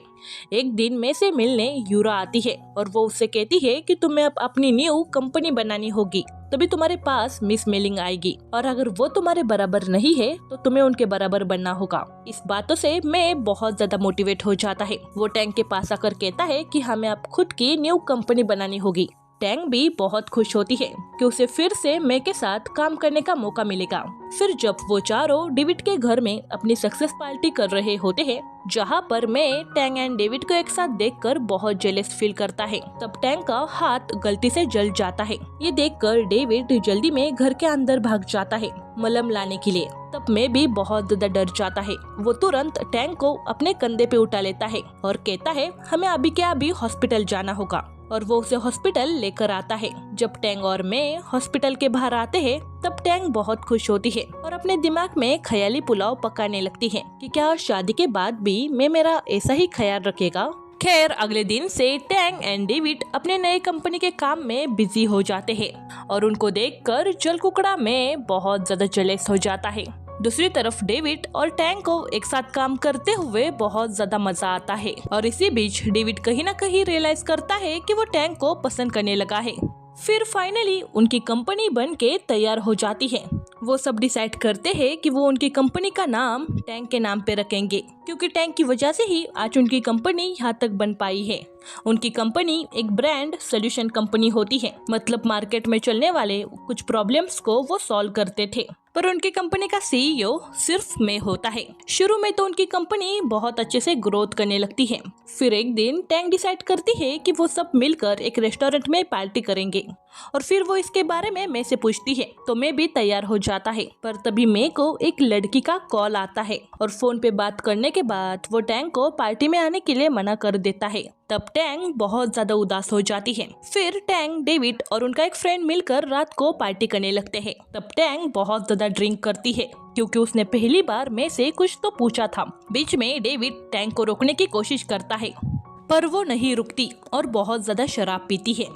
[SPEAKER 1] एक दिन मैं से मिलने यूरा आती है और वो उससे कहती है कि तुम्हें अब अपनी न्यू कंपनी बनानी होगी, तभी तुम्हारे पास मिस मेलिंग आएगी और अगर वो तुम्हारे बराबर नहीं है तो तुम्हें उनके बराबर बनना होगा। इस बातों से मैं बहुत ज्यादा मोटिवेट हो जाता है। वो टैंक के पास आकर कहता है कि हमें अब खुद की न्यू कंपनी बनानी होगी। टैंग भी बहुत खुश होती है कि उसे फिर से मैं के साथ काम करने का मौका मिलेगा। फिर जब वो चारों डेविड के घर में अपनी सक्सेस पार्टी कर रहे होते हैं, जहाँ पर मैं, टैंग एंड डेविड को एक साथ देखकर बहुत जेलस फील करता है, तब टैंग का हाथ गलती से जल जाता है। ये देखकर डेविड जल्दी में घर के अंदर भाग जाता है मलहम लाने के लिए। तब मैं भी बहुत ज्यादा डर जाता है। वो तुरंत टैंग को अपने कंधे पे उठा लेता है और कहता है हमें अभी के अभी हॉस्पिटल जाना होगा और वो उसे हॉस्पिटल लेकर आता है। जब टैंग और मैं हॉस्पिटल के बाहर आते हैं तब टैंग बहुत खुश होती है और अपने दिमाग में ख्याली पुलाव पकाने लगती है कि क्या शादी के बाद भी मैं मेरा ऐसा ही ख्याल रखेगा। खैर अगले दिन से टैंग एंड डेविड अपने नए कंपनी के काम में बिजी हो जाते हैं और उनको देखकर जल कुकड़ा में बहुत ज्यादा जेलस हो जाता है। दूसरी तरफ डेविड और टैंग को एक साथ काम करते हुए बहुत ज्यादा मजा आता है और इसी बीच डेविड कहीं ना कहीं रियलाइज करता है कि वो टैंग को पसंद करने लगा है। फिर फाइनली उनकी कंपनी बन के तैयार हो जाती है। वो सब डिसाइड करते हैं कि वो उनकी कंपनी का नाम टैंग के नाम पे रखेंगे, क्योंकि टैंग की वजह से ही आज उनकी कंपनी यहाँ तक बन पाई है। उनकी कंपनी एक ब्रांड सोल्यूशन कंपनी होती है, मतलब मार्केट में चलने वाले कुछ प्रॉब्लम्स को वो सॉल्व करते थे। पर उनकी कंपनी का सीईओ सिर्फ मैं होता है। शुरू में तो उनकी कंपनी बहुत अच्छे से ग्रोथ करने लगती है। फिर एक दिन टैंग डिसाइड करती है कि वो सब मिलकर एक रेस्टोरेंट में पार्टी करेंगे और फिर वो इसके बारे में मैं से पूछती है तो मैं भी तैयार हो जाता है। पर तभी मैं को एक लड़की का कॉल आता है और फोन पे बात करने के बाद वो टैंग को पार्टी में आने के लिए मना कर देता है। तब टैंग बहुत ज्यादा उदास हो जाती है। फिर टैंग, डेविड और उनका एक फ्रेंड मिलकर रात को पार्टी करने लगते हैं। तब टैंग बहुत ज्यादा ड्रिंक करती है क्योंकि उसने पहली बार मैं से कुछ तो पूछा था। बीच में डेविड टैंग को रोकने की कोशिश करता है पर वो नहीं रुकती और बहुत ज्यादा शराब पीती है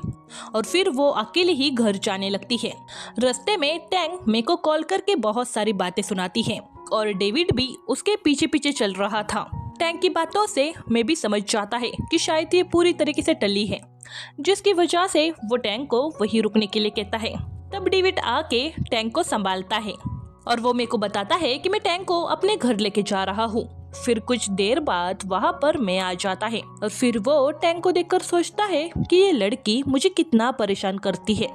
[SPEAKER 1] और फिर वो अकेले ही घर जाने लगती है। रास्ते में टैंग मेरे को कॉल करके बहुत सारी बातें सुनाती है और डेविड भी उसके पीछे पीछे चल रहा था। टैंग की बातों से मैं भी समझ जाता है कि शायद ये पूरी तरीके से टली है, जिसकी वजह से वो टैंग को वही रुकने के लिए कहता है। तब डेविड आके टैंग को संभालता है और वो मेरे को बताता है कि मैं टैंग को अपने घर लेके जा रहा हूँ। फिर कुछ देर बाद वहाँ पर मैं आ जाता है और फिर वो टैंग को देखकर सोचता है कि ये लड़की मुझे कितना परेशान करती है।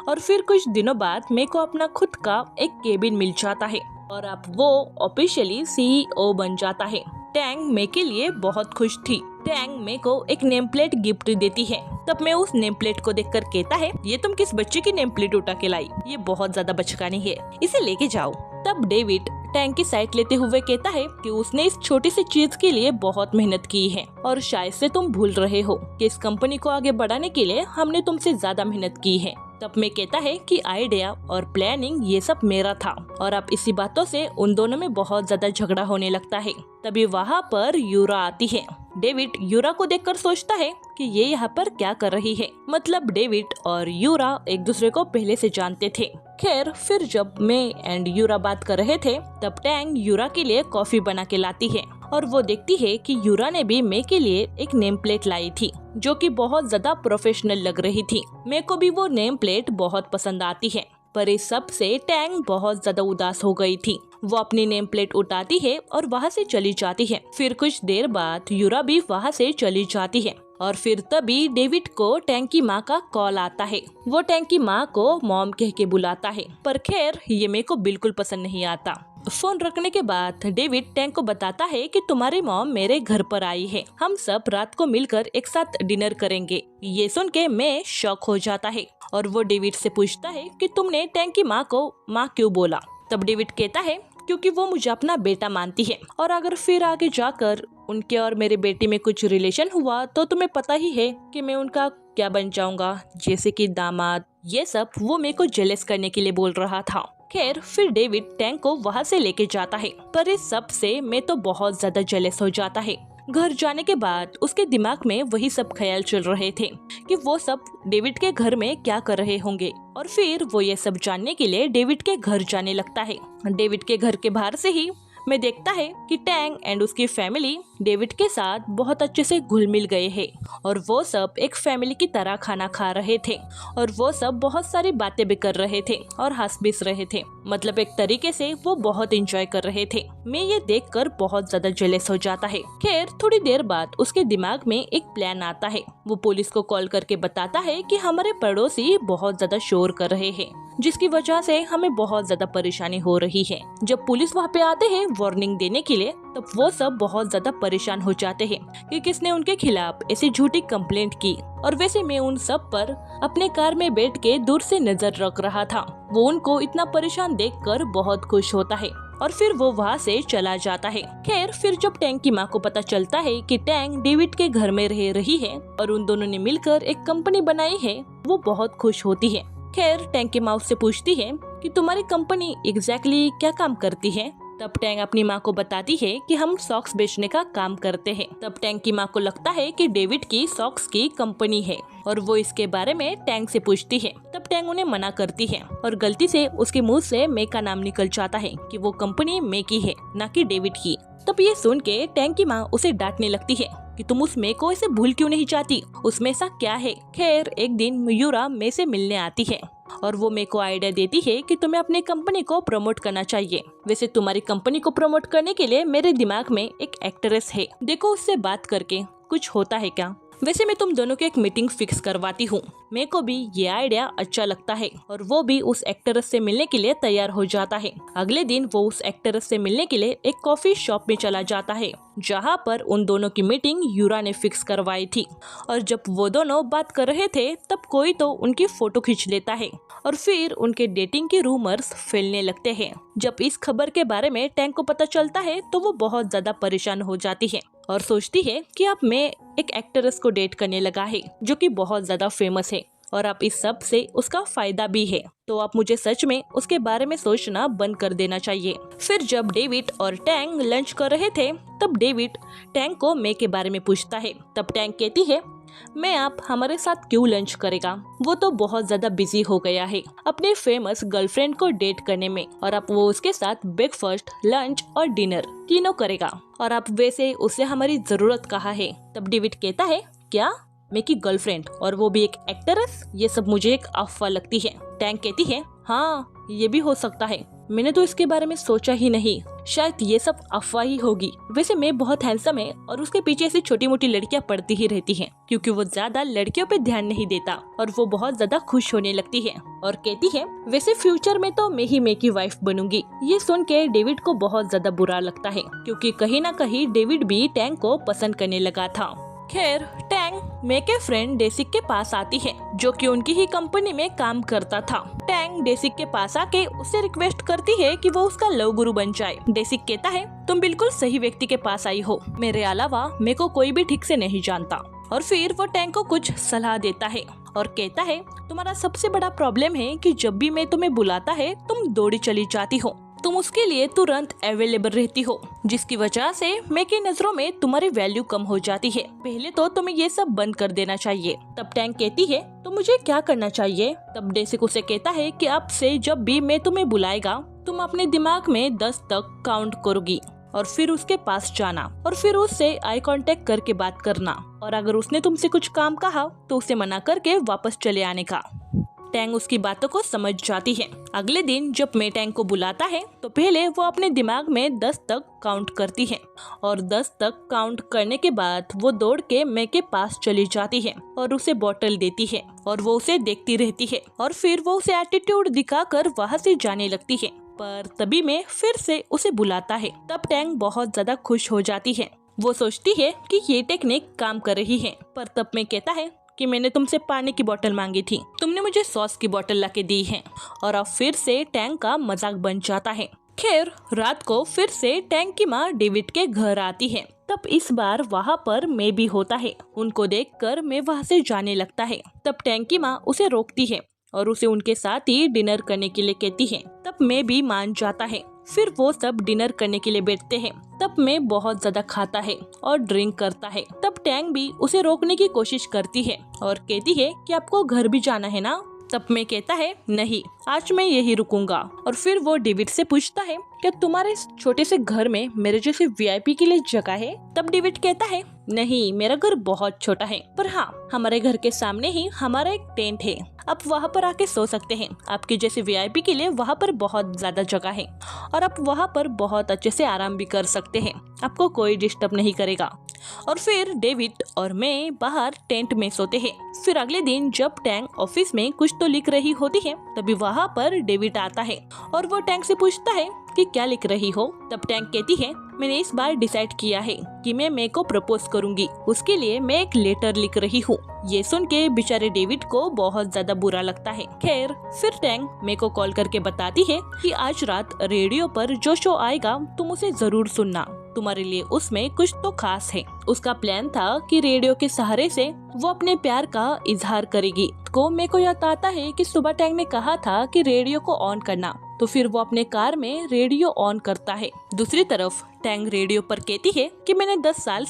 [SPEAKER 1] और फिर कुछ दिनों बाद मेरे को अपना खुद का एक केबिन मिल जाता है और अब वो ऑफिशियली सीईओ बन जाता है। टैंग मे के लिए बहुत खुश थी। टैंग मे को एक नेम प्लेट गिफ्ट देती है। तब मैं उस नेम प्लेट को देखकर कहता है ये तुम किस बच्चे की नेम प्लेट उठा के लाई, ये बहुत ज्यादा बचकानी है, इसे लेके जाओ। तब डेविड टैंग की साइड लेते हुए कहता है कि उसने इस छोटी सी चीज के लिए बहुत मेहनत की है और शायद से तुम भूल रहे हो कि इस कंपनी को आगे बढ़ाने के लिए हमने तुमसे ज्यादा मेहनत की है। तब मैं कहता है कि आइडिया और प्लानिंग ये सब मेरा था और अब इसी बातों से उन दोनों में बहुत ज्यादा झगड़ा होने लगता है। तभी वहाँ पर यूरा आती है। डेविड यूरा को देखकर सोचता है कि ये यहाँ पर क्या कर रही है, मतलब डेविड और यूरा एक दूसरे को पहले से जानते थे। खैर फिर जब मैं एंड यूरा बात कर रहे थे तब टैंग यूरा के लिए कॉफी बना के लाती है और वो देखती है कि यूरा ने भी मैं के लिए एक नेम प्लेट लाई थी जो कि बहुत ज्यादा प्रोफेशनल लग रही थी। मैं को भी वो नेम प्लेट बहुत पसंद आती है। पर इस सब से टैंग बहुत ज्यादा उदास हो गई थी। वो अपनी नेम प्लेट उठाती है और वहाँ से चली जाती है। फिर कुछ देर बाद यूरा भी वहाँ से चली जाती है और फिर तभी डेविड को टैंग की माँ का कॉल आता है। वो टैंग की माँ को मॉम कह के बुलाता है, पर खैर ये मेरे को बिल्कुल पसंद नहीं आता। फोन रखने के बाद डेविड टैंग को बताता है कि तुम्हारी मॉम मेरे घर पर आई है, हम सब रात को मिलकर एक साथ डिनर करेंगे। ये सुन के मैं शॉक हो जाता है और वो डेविड से पूछता है कि तुमने टैंग की माँ को माँ क्यों बोला। तब डेविड कहता है क्योंकि वो मुझे अपना बेटा मानती है और अगर फिर आगे जाकर उनके और मेरे बेटे में कुछ रिलेशन हुआ तो तुम्हें पता ही है कि मैं उनका क्या बन जाऊंगा, जैसे कि दामाद। ये सब वो मेरे को जेलस करने के लिए बोल रहा था। खैर फिर डेविड टैंक को वहाँ से लेके जाता है, पर इस सब से मैं तो बहुत ज्यादा जेलस हो जाता है। घर जाने के बाद उसके दिमाग में वही सब ख्याल चल रहे थे कि वो सब डेविड के घर में क्या कर रहे होंगे, और फिर वो ये सब जानने के लिए डेविड के घर जाने लगता है। डेविड के घर के बाहर से ही मैं देखता है कि टैंग एंड उसकी फैमिली डेविड के साथ बहुत अच्छे से घुल मिल गए हैं और वो सब एक फैमिली की तरह खाना खा रहे थे और वो सब बहुत सारी बातें भी कर रहे थे और हंस भी रहे थे। मतलब एक तरीके से वो बहुत एंजॉय कर रहे थे। मैं ये देखकर बहुत ज्यादा जेलस हो जाता है। खैर थोड़ी देर बाद उसके दिमाग में एक प्लान आता है। वो पुलिस को कॉल करके बताता है कि हमारे पड़ोसी बहुत ज्यादा शोर कर रहे हैं, जिसकी वजह से हमें बहुत ज्यादा परेशानी हो रही है। जब पुलिस वहाँ पे आते हैं वार्निंग देने के लिए, तब वो सब बहुत ज्यादा परेशान हो जाते हैं कि किसने उनके खिलाफ ऐसी झूठी कंप्लेंट की। और वैसे मैं उन सब पर अपने कार में बैठ के दूर से नजर रख रहा था। वो उनको इतना परेशान देखकर बहुत खुश होता है और फिर वो वहाँ से चला जाता है। खैर फिर जब टैंक की माँ को पता चलता है कि टैंक डेविड के घर में रह रही है और उन दोनों ने मिलकर एक कंपनी बनाई है, वो बहुत खुश होती है। खैर टैंक की माँ उससे पूछती है कि तुम्हारी कंपनी एग्जैक्टली क्या काम करती है। तब टैंक अपनी माँ को बताती है कि हम सॉक्स बेचने का काम करते हैं। तब टैंक की माँ को लगता है कि डेविड की सॉक्स की कंपनी है और वो इसके बारे में टैंक से पूछती है। तब टैंक उन्हें मना करती है और गलती से उसके मुंह से मे का नाम निकल जाता है कि वो कंपनी मे की है, न कि डेविड की। तब ये सुन के टैंक की माँ उसे डांटने लगती है कि तुम उस मे को इसे भूल क्यों नहीं चाहती, उसमें ऐसा क्या है। खैर एक दिन मयूरा मे से मिलने आती है और वो मे को आइडिया देती है कि तुम्हें अपनी कंपनी को प्रमोट करना चाहिए। वैसे तुम्हारी कंपनी को प्रमोट करने के लिए मेरे दिमाग में एक एक्ट्रेस है, देखो उससे बात करके कुछ होता है क्या। वैसे मैं तुम दोनों की एक मीटिंग फिक्स करवाती हूँ। मेरे को भी ये आइडिया अच्छा लगता है और वो भी उस एक्ट्रेस से मिलने के लिए तैयार हो जाता है। अगले दिन वो उस एक्ट्रेस से मिलने के लिए एक कॉफी शॉप में चला जाता है, जहाँ पर उन दोनों की मीटिंग यूरा ने फिक्स करवाई थी। और जब वो दोनों बात कर रहे थे तब कोई तो उनकी फोटो खींच लेता है और फिर उनके डेटिंग के रूमर्स फैलने लगते हैं। जब इस खबर के बारे में टैंक को पता चलता है तो वो बहुत ज्यादा परेशान हो जाती है और सोचती है कि अब मैं एक एक्ट्रेस को डेट करने लगा है जो कि बहुत ज्यादा फेमस है और अब इस सब से उसका फायदा भी है, तो अब मुझे सच में उसके बारे में सोचना बंद कर देना चाहिए। फिर जब डेविड और टैंक लंच कर रहे थे तब डेविड टैंक को मे के बारे में पूछता है। तब टैंक कहती है मैं आप हमारे साथ क्यों लंच करेगा, वो तो बहुत ज्यादा बिजी हो गया है अपने फेमस गर्लफ्रेंड को डेट करने में और अब वो उसके साथ ब्रेकफास्ट लंच और डिनर तीनों करेगा और अब वैसे उसे हमारी जरूरत कहाँ है। तब डेविड कहता है क्या मैं की गर्लफ्रेंड और वो भी एक एक्ट्रेस, ये सब मुझे एक अफवाह लगती है। टैंक कहती है हाँ ये भी हो सकता है, मैंने तो इसके बारे में सोचा ही नहीं, शायद ये सब अफवाह ही होगी। वैसे मैं बहुत हैंडसम है और उसके पीछे ऐसी छोटी मोटी लड़कियां पड़ती ही रहती हैं क्योंकि वो ज्यादा लड़कियों पे ध्यान नहीं देता और वो बहुत ज्यादा खुश होने लगती है और कहती है वैसे फ्यूचर में तो मैं ही मे की वाइफ बनूंगी। ये सुन के डेविड को बहुत ज्यादा बुरा लगता है क्योंकि कहीं ना कहीं डेविड भी टैंक को पसंद करने लगा था। खैर टैंक मे के फ्रेंड डेसिक के पास आती है जो कि उनकी ही कंपनी में काम करता था। टैंक डेसिक के पास आके उससे रिक्वेस्ट करती है कि वो उसका लव गुरु बन जाए। डेसिक कहता है तुम बिल्कुल सही व्यक्ति के पास आई हो, मेरे अलावा मेरे को कोई भी ठीक से नहीं जानता। और फिर वो टैंक को कुछ सलाह देता है और कहता है तुम्हारा सबसे बड़ा प्रॉब्लम है कि जब भी मैं तुम्हें बुलाता है तुम दौड़ी चली जाती हो, तुम उसके लिए तुरंत अवेलेबल रहती हो, जिसकी वजह से मैं की नजरों में तुम्हारी वैल्यू कम हो जाती है। पहले तो तुम्हें ये सब बंद कर देना चाहिए। तब टैंक कहती है तो मुझे क्या करना चाहिए। तब डेसिक उसे कहता है कि अब से जब भी मैं तुम्हें बुलाएगा तुम अपने दिमाग में 10 तक काउंट करोगी और फिर उसके पास जाना और फिर उससे आई कांटेक्ट करके बात करना और अगर उसने तुमसे कुछ काम कहा तो उसे मना करके वापस चले आने का। टैंक उसकी बातों को समझ जाती है। अगले दिन जब मे टैंक को बुलाता है तो पहले वो अपने दिमाग में 10 तक काउंट करती है और 10 तक काउंट करने के बाद वो दौड़ के मे के पास चली जाती है और उसे बोतल देती है और वो उसे देखती रहती है और फिर वो उसे एटीट्यूड दिखाकर वहाँ से जाने लगती है। पर तभी मैं फिर से उसे बुलाता है। तब टैंक बहुत ज्यादा खुश हो जाती है। वो सोचती है कि ये टेक्निक काम कर रही है। पर तब मैं कहता है कि मैंने तुमसे पानी की बोतल मांगी थी, तुमने मुझे सॉस की बोतल लाके दी है और अब फिर से टैंक का मजाक बन जाता है। खैर रात को फिर से टैंक की माँ डेविड के घर आती है। तब इस बार वहाँ पर मे भी होता है। उनको देखकर मैं वहाँ से जाने लगता है। तब टैंक की माँ उसे रोकती है और उसे उनके साथ ही डिनर करने के लिए कहती है। तब मैं भी मान जाता है। फिर वो सब डिनर करने के लिए बैठते हैं। तब मैं बहुत ज्यादा खाता है और ड्रिंक करता है। तब टैंग भी उसे रोकने की कोशिश करती है और कहती है कि आपको घर भी जाना है ना। तब मैं कहता है नहीं, आज मैं यही रुकूंगा। और फिर वो डेविड से पूछता है क्या तुम्हारे इस छोटे से घर में मेरे जैसे वीआईपी के लिए जगह है। तब डेविड कहता है नहीं, मेरा घर बहुत छोटा है, पर हाँ, हमारे घर के सामने ही हमारा एक टेंट है, आप वहाँ पर आके सो सकते हैं। आपके जैसे वीआईपी के लिए वहाँ पर बहुत ज्यादा जगह है और आप वहाँ पर बहुत अच्छे से आराम भी कर सकते हैं, आपको कोई डिस्टर्ब नहीं करेगा। और फिर डेविड और मैं बाहर टेंट में सोते हैं। फिर अगले दिन जब टैंग ऑफिस में कुछ तो लिख रही होती है, तभी वहाँ पर डेविड आता है और वो टैंग से पूछता है कि क्या लिख रही हो। तब टैंग कहती है मैंने इस बार डिसाइड किया है कि मैं मे को प्रपोज करूंगी, उसके लिए मैं एक लेटर लिख रही हूँ। ये सुन के बेचारे डेविड को बहुत ज्यादा बुरा लगता है। खैर फिर टैंग मे को कॉल करके बताती है कि आज रात रेडियो पर जो शो आएगा तुम उसे जरूर सुनना, तुम्हारे लिए उसमें कुछ तो खास है। उसका प्लान था कि रेडियो के सहारे से वो अपने प्यार का इजहार करेगी। मेरे को याद आता है कि सुबह टैंग ने कहा था कि रेडियो को ऑन करना, तो फिर वो अपने कार में रेडियो ऑन करता है। दूसरी तरफ टैंग रेडियो पर कहती है कि मैंने 10 साल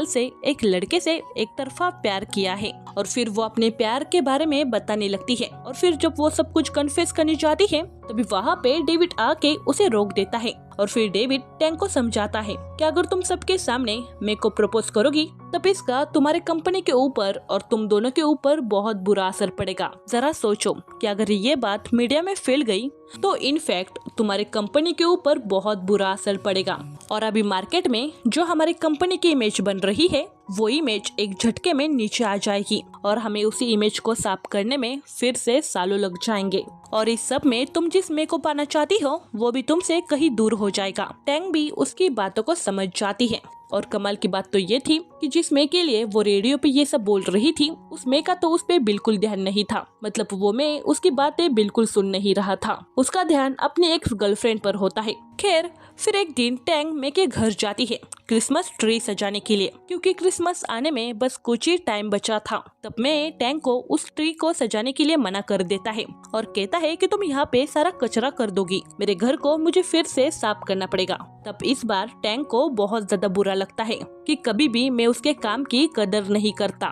[SPEAKER 1] से एक लड़के से एक तरफा प्यार किया है। और फिर वो अपने प्यार के बारे में बताने लगती है। और फिर जब वो सब कुछ कन्फेस करने जाती है तभी वहाँ पे डेविड आके उसे रोक देता है। और फिर डेविड टैंग को समझाता है कि अगर तुम सबके सामने मेरे को प्रपोज करोगी तब इसका तुम्हारे कंपनी के ऊपर और तुम दोनों के ऊपर बहुत बुरा असर पड़ेगा। जरा सोचो कि अगर ये बात मीडिया में फैल गई तो इनफैक्ट तुम्हारे कंपनी के ऊपर बहुत बुरा असर पड़ेगा। और अभी मार्केट में जो हमारी कंपनी की इमेज बन रही है वो इमेज एक झटके में नीचे आ जाएगी और हमें उसी इमेज को साफ करने में फिर से सालों लग जाएंगे। और इस सब में तुम जिस मे को पाना चाहती हो वो भी तुमसे कहीं दूर हो जाएगा। टैंग भी उसकी बातों को समझ जाती है। और कमाल की बात तो ये थी कि जिस मे के लिए वो रेडियो पे ये सब बोल रही थी उस मे का तो उस पे बिल्कुल ध्यान नहीं था। मतलब वो मे उसकी बातें बिल्कुल सुन नहीं रहा था, उसका ध्यान अपनी एक्स गर्लफ्रेंड पर होता है। खैर फिर एक दिन टैंग मे के घर जाती है क्रिसमस ट्री सजाने के लिए, क्योंकि क्रिसमस आने में बस कुछ ही टाइम बचा था। तब मैं टैंग को उस ट्री को सजाने के लिए मना कर देता है और कहता है कि तुम यहाँ पे सारा कचरा कर दोगी, मेरे घर को मुझे फिर से साफ करना पड़ेगा। तब इस बार टैंग को बहुत ज्यादा बुरा लगता है कि कभी भी मैं उसके काम की कदर नहीं करता।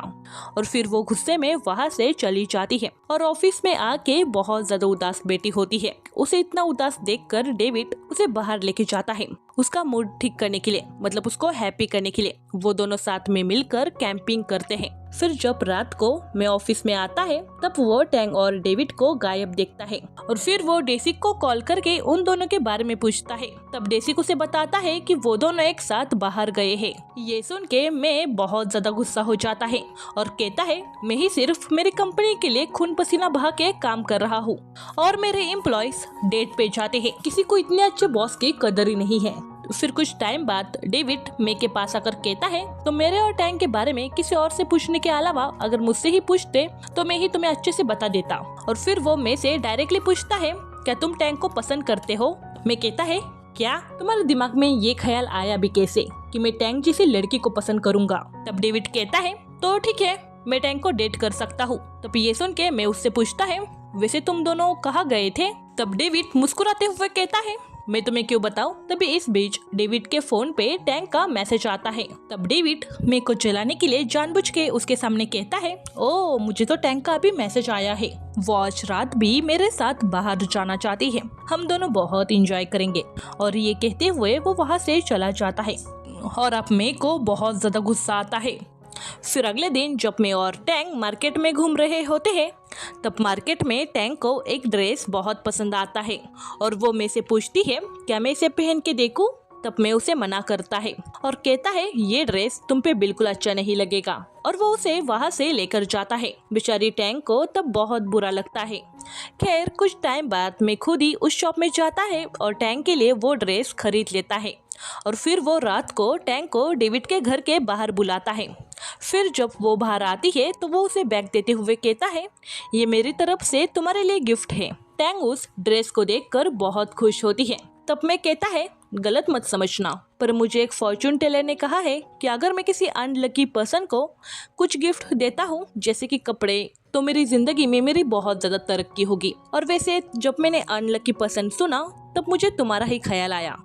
[SPEAKER 1] और फिर वो गुस्से में वहाँ से चली जाती है और ऑफिस में आके बहुत ज्यादा उदास बैठी होती है। उसे इतना उदास देखकर डेविड उसे बाहर लेके जाता है उसका मूड ठीक करने के लिए, मतलब उसको हैप्पी करने के लिए। वो दोनों साथ में मिलकर कैंपिंग करते हैं। फिर जब रात को मैं ऑफिस में आता है तब वो टैंग और डेविड को गायब देखता है और फिर वो डेसी को कॉल करके उन दोनों के बारे में पूछता है। तब डेसी उसे बताता है कि वो दोनों एक साथ बाहर गए हैं। ये सुन के मैं बहुत ज्यादा गुस्सा हो जाता है और कहता है मैं ही सिर्फ मेरी कंपनी के लिए खून पसीना बहा के काम कर रहा हूँ और मेरे एम्प्लॉयज डेट पे जाते हैं, किसी को इतने अच्छे बॉस की कदर ही नहीं है। फिर कुछ टाइम बाद डेविड मे के पास आकर कहता है तो मेरे और टैंग के बारे में किसी और से पूछने के अलावा अगर मुझसे ही पूछते तो मैं ही तुम्हें अच्छे से बता देता। और फिर वो मे से डायरेक्टली पूछता है क्या तुम टैंग को पसंद करते हो। मैं कहता है क्या तुम्हारे दिमाग में ये ख्याल आया भी कैसे कि मैं टैंग जैसी लड़की को पसंद करूंगा। तब डेविड कहता है तो ठीक है, मैं टैंग को डेट कर सकता हूँ। तब ये सुन के मैं उससे पूछता है वैसे तुम दोनों कहाँ गए थे। तब डेविड मुस्कुराते हुए कहता है मैं तुम्हें क्यों बताऊं। तभी इस बीच डेविड के फोन पे टैंग का मैसेज आता है। तब डेविड मे को जलाने के लिए जानबूझ के उसके सामने कहता है ओ मुझे तो टैंग का अभी मैसेज आया है, वो आज रात भी मेरे साथ बाहर जाना चाहती है, हम दोनों बहुत एंजॉय करेंगे। और ये कहते हुए वो वहाँ से चला जाता है और अब मे को बहुत ज्यादा गुस्सा आता है। फिर अगले दिन जब मैं और टैंग मार्केट में घूम रहे होते हैं तब मार्केट में टैंग को एक ड्रेस बहुत पसंद आता है और वो मेरे से पूछती है क्या मैं इसे पहन के देखूं। तब मैं उसे मना करता है और कहता है ये ड्रेस तुम पे बिल्कुल अच्छा नहीं लगेगा और वो उसे वहाँ से लेकर जाता है। बेचारी टैंग को तब बहुत बुरा लगता है। खैर कुछ टाइम बाद मैं खुद ही उस शॉप में जाता है और टैंग के लिए वो ड्रेस खरीद लेता है और फिर वो रात को टैंग को डेविड के घर के बाहर बुलाता है। फिर जब वो बाहर आती है तो वो उसे बैग देते हुए कहता है ये मेरी तरफ से तुम्हारे लिए गिफ्ट है। टैंग उस ड्रेस को देखकर बहुत खुश होती है। तब मैं कहता है गलत मत समझना, पर मुझे एक फॉर्चून टेलर ने कहा है कि अगर मैं किसी अनलकी पर्सन को कुछ गिफ्ट देता हूँ जैसे कि कपड़े, तो मेरी जिंदगी में मेरी बहुत ज्यादा तरक्की होगी। और वैसे जब मैंने अनलकी पर्सन सुना तब मुझे तुम्हारा ही ख्याल आया।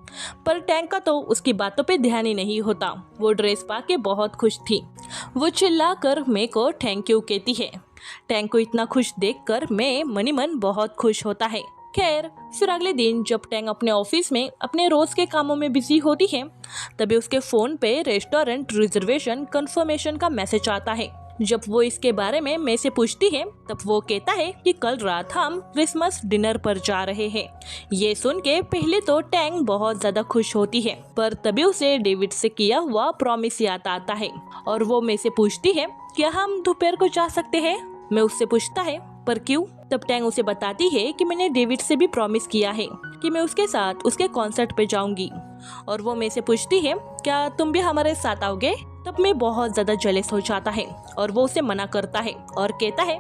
[SPEAKER 1] पर टैंक का तो उसकी बातों पे ध्यान ही नहीं होता। वो ड्रेस पा के बहुत खुश थी। वो चिल्लाकर मैं को थैंक यू कहती है। टैंक को इतना खुश देखकर मैं मनी मन बहुत खुश होता है। खैर, फिर अगले दिन जब टैंक अपने ऑफिस में अपने रोज के कामों में बिजी होती है, तभी उसके फोन पे रेस्टोरेंट रिजर्वेशन कंफर्मेशन का मैसेज आता है। जब वो इसके बारे में मैं से पूछती है तब वो कहता है कि कल रात हम क्रिसमस डिनर पर जा रहे हैं। ये सुन के पहले तो टैंक बहुत ज्यादा खुश होती है, पर तभी उसे डेविड से किया हुआ प्रॉमिस याद आता है और वो मैं से पूछती है क्या हम दोपहर को जा सकते हैं। मैं उससे पूछता है पर क्यों। तब टैंक उसे बताती है कि मैंने डेविड से भी प्रॉमिस किया है कि मैं उसके साथ उसके कॉन्सर्ट पे जाऊंगी। और वो मैं से पूछती है क्या तुम भी हमारे साथ आओगे। तब मैं बहुत ज्यादा जेलस हो जाता है और वो उसे मना करता है और कहता है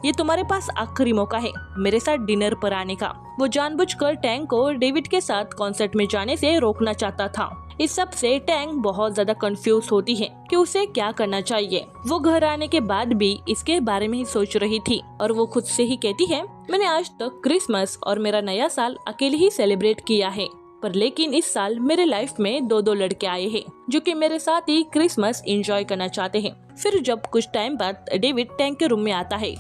[SPEAKER 1] ये तुम्हारे पास आखिरी मौका है मेरे साथ डिनर पर आने का। वो जानबूझकर टैंक को डेविड के साथ कॉन्सर्ट में जाने से रोकना चाहता था। इस सब से टैंक बहुत ज्यादा कंफ्यूज होती है कि उसे क्या करना चाहिए। वो घर आने के बाद भी इसके बारे में ही सोच रही थी और वो खुद से ही कहती है मैंने आज तक क्रिसमस और मेरा नया साल अकेले ही सेलिब्रेट किया है, पर लेकिन इस साल मेरे लाइफ में दो लड़के आए हैं जो कि मेरे साथ ही क्रिसमस एंजॉय करना चाहते हैं। फिर जब कुछ टाइम बाद डेविड टैंक के रूम में आता है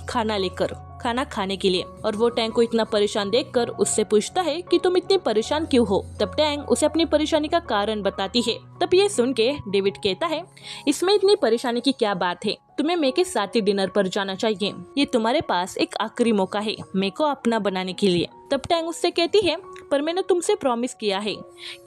[SPEAKER 1] खाना खाने के लिए, और वो टैंक को इतना परेशान देखकर उससे पूछता है कि तुम इतनी परेशान क्यों हो। तब टैंक उसे अपनी परेशानी का कारण बताती है। तब ये सुन के डेविड कहता है इसमें इतनी परेशानी की क्या बात है, तुम्हें मैं के साथ ही डिनर पर जाना चाहिए। ये तुम्हारे पास एक आखिरी मौका है मैं को अपना बनाने के लिए। तब टैंक उससे कहती है पर मैंने तुमसे प्रॉमिस किया है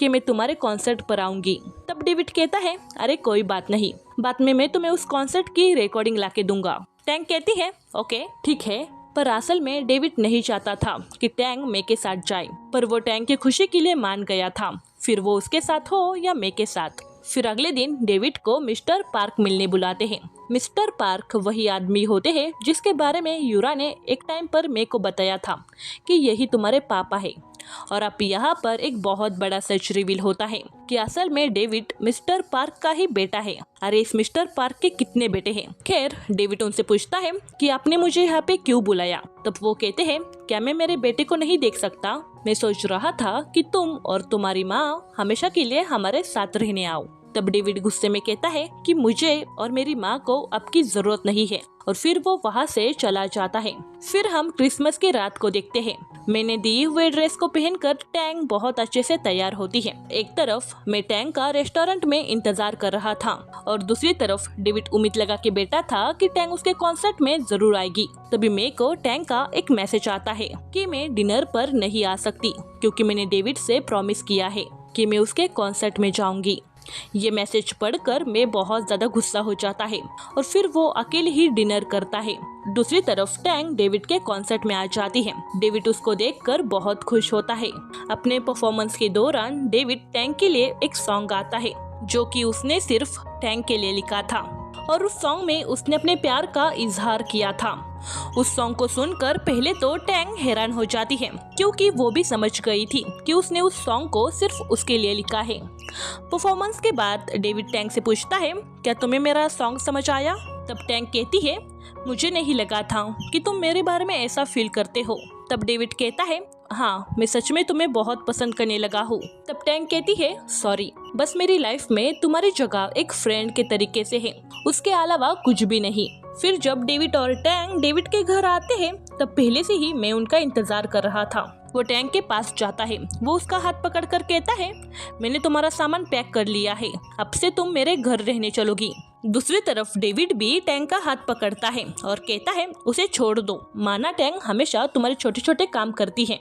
[SPEAKER 1] कि मैं तुम्हारे कॉन्सर्ट पर आऊंगी। तब डेविड कहता है अरे कोई बात नहीं, बाद में मैं तुम्हें उस कॉन्सर्ट की रिकॉर्डिंग लाके दूंगा। टैंक कहती है ओके ठीक है, पर असल में डेविड नहीं चाहता था कि टैंक मे के साथ जाए, पर वो टैंक की खुशी के लिए मान गया था, फिर वो उसके साथ हो या मे के साथ। फिर अगले दिन डेविड को मिस्टर पार्क मिलने बुलाते हैं। मिस्टर पार्क वही आदमी होते हैं जिसके बारे में यूरा ने एक टाइम पर मे को बताया था कि यही तुम्हारे पापा है। और अब यहाँ पर एक बहुत बड़ा सच रिवील होता है कि असल में डेविड मिस्टर पार्क का ही बेटा है। अरे इस मिस्टर पार्क के कितने बेटे हैं। खैर, डेविड उनसे पूछता है कि आपने मुझे यहाँ पे क्यों बुलाया। तब वो कहते हैं क्या मैं मेरे बेटे को नहीं देख सकता। मैं सोच रहा था कि तुम और तुम्हारी माँ हमेशा के लिए हमारे साथ रहने आओ। तब डेविड गुस्से में कहता है कि मुझे और मेरी माँ को आपकी जरूरत नहीं है, और फिर वो वहाँ से चला जाता है। फिर हम क्रिसमस की रात को देखते हैं। मैंने दी हुए ड्रेस को पहनकर टैंक बहुत अच्छे से तैयार होती है। एक तरफ मैं टैंक का रेस्टोरेंट में इंतजार कर रहा था और दूसरी तरफ डेविड उम्मीद लगा के बैठा था कि टैंक उसके कॉन्सर्ट में जरूर आएगी। तभी मे को टैंक का एक मैसेज आता है कि मैं डिनर पर नहीं आ सकती क्योंकि मैंने डेविड से प्रॉमिस किया है कि मैं उसके कॉन्सर्ट में जाऊंगी। ये मैसेज पढ़कर मैं बहुत ज्यादा गुस्सा हो जाता है और फिर वो अकेले ही डिनर करता है। दूसरी तरफ टैंक डेविड के कॉन्सर्ट में आ जाती है। डेविड उसको देखकर बहुत खुश होता है। अपने परफॉर्मेंस के दौरान डेविड टैंक के लिए एक सॉन्ग गाता है जो कि उसने सिर्फ टैंक के लिए लिखा था, और उस सॉन्ग में उसने अपने प्यार का इजहार किया था। उस सॉन्ग को सुनकर पहले तो टैंक हैरान हो जाती है क्योंकि वो भी समझ गई थी कि उसने उस सॉन्ग को सिर्फ उसके लिए लिखा है। परफॉर्मेंस के बाद डेविड टैंक से पूछता है क्या तुम्हें मेरा सॉन्ग समझ आया। तब टैंक कहती है मुझे नहीं लगा था कि तुम मेरे बारे में ऐसा फील करते हो। तब डेविड कहता है हाँ, मैं सच में तुम्हें बहुत पसंद करने लगा हूँ। तब टैंक कहती है सॉरी, बस मेरी लाइफ में तुम्हारी जगह एक फ्रेंड के तरीके से है, उसके अलावा कुछ भी नहीं। फिर जब डेविड और टैंक डेविड के घर आते हैं तब पहले से ही मैं उनका इंतजार कर रहा था। वो टैंक के पास जाता है। वो उसका हाथ पकड़कर कहता है मैंने तुम्हारा सामान पैक कर लिया है, अब से तुम मेरे घर रहने चलोगी। दूसरी तरफ डेविड भी टैंक का हाथ पकड़ता है और कहता है उसे छोड़ दो, माना टैंक हमेशा तुम्हारे छोटे छोटे काम करती है,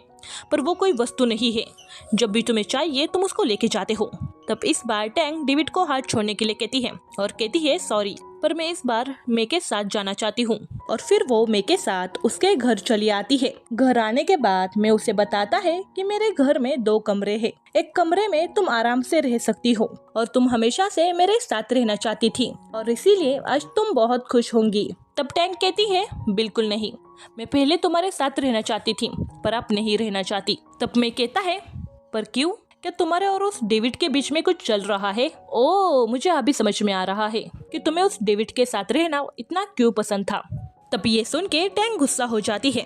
[SPEAKER 1] पर वो कोई वस्तु नहीं है, जब भी तुम्हें चाहिए तुम उसको लेके जाते हो। तब इस बार टैंक डेविड को हाथ छोड़ने के लिए कहती है और कहती है सॉरी, पर मैं इस बार मे के साथ जाना चाहती हूँ। और फिर वो मे के साथ उसके घर चली आती है। घर आने के बाद मैं उसे बताता है कि मेरे घर में 2 कमरे हैं, एक कमरे में तुम आराम से रह सकती हो और तुम हमेशा से मेरे साथ रहना चाहती थी और इसीलिए आज तुम बहुत खुश होंगी। तब टैंक कहती है बिल्कुल नहीं, मैं पहले तुम्हारे साथ रहना चाहती थी पर अब नहीं रहना चाहती। तब मैं कहता है पर क्यों। क्या तुम्हारे और उस डेविड के बीच में कुछ चल रहा है? ओ, मुझे अभी समझ में आ रहा है कि तुम्हें उस डेविड के साथ रहना इतना क्यों पसंद था। तब ये सुन के टैंग गुस्सा हो जाती है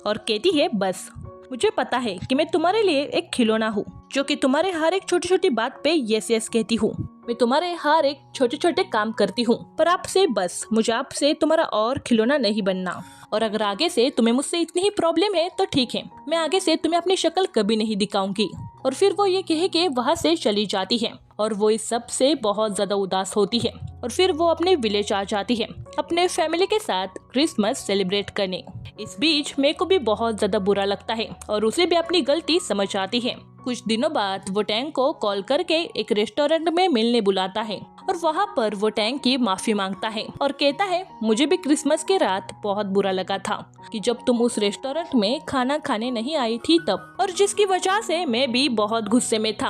[SPEAKER 1] और कहती है, बस मुझे पता है कि मैं तुम्हारे लिए एक खिलौना हूँ जो कि तुम्हारे हर एक छोटी छोटी बात पे यस यस कहती हूँ। मैं तुम्हारे हर एक छोटे छोटे काम करती हूँ, पर आपसे बस मुझे आपसे तुम्हारा और खिलौना नहीं बनना। और अगर आगे से तुम्हें मुझसे इतनी ही प्रॉब्लम है तो ठीक है, मैं आगे से तुम्हें अपनी शक्ल कभी नहीं दिखाऊंगी। और फिर वो ये कहे के वहाँ से चली जाती है और वो इस सब से बहुत ज्यादा उदास होती है। और फिर वो अपने विलेज आ जाती है अपने फैमिली के साथ क्रिसमस सेलिब्रेट करने। इस बीच मेरे को भी बहुत ज्यादा बुरा लगता है और उसे भी अपनी गलती समझ आती है। कुछ दिनों बाद वो टैंग को कॉल करके एक रेस्टोरेंट में मिलने बुलाता है और वहाँ पर वो टैंग की माफी मांगता है और कहता है, मुझे भी क्रिसमस की रात बहुत बुरा लगा था कि जब तुम उस रेस्टोरेंट में खाना खाने नहीं आई थी तब, और जिसकी वजह से मैं भी बहुत गुस्से में था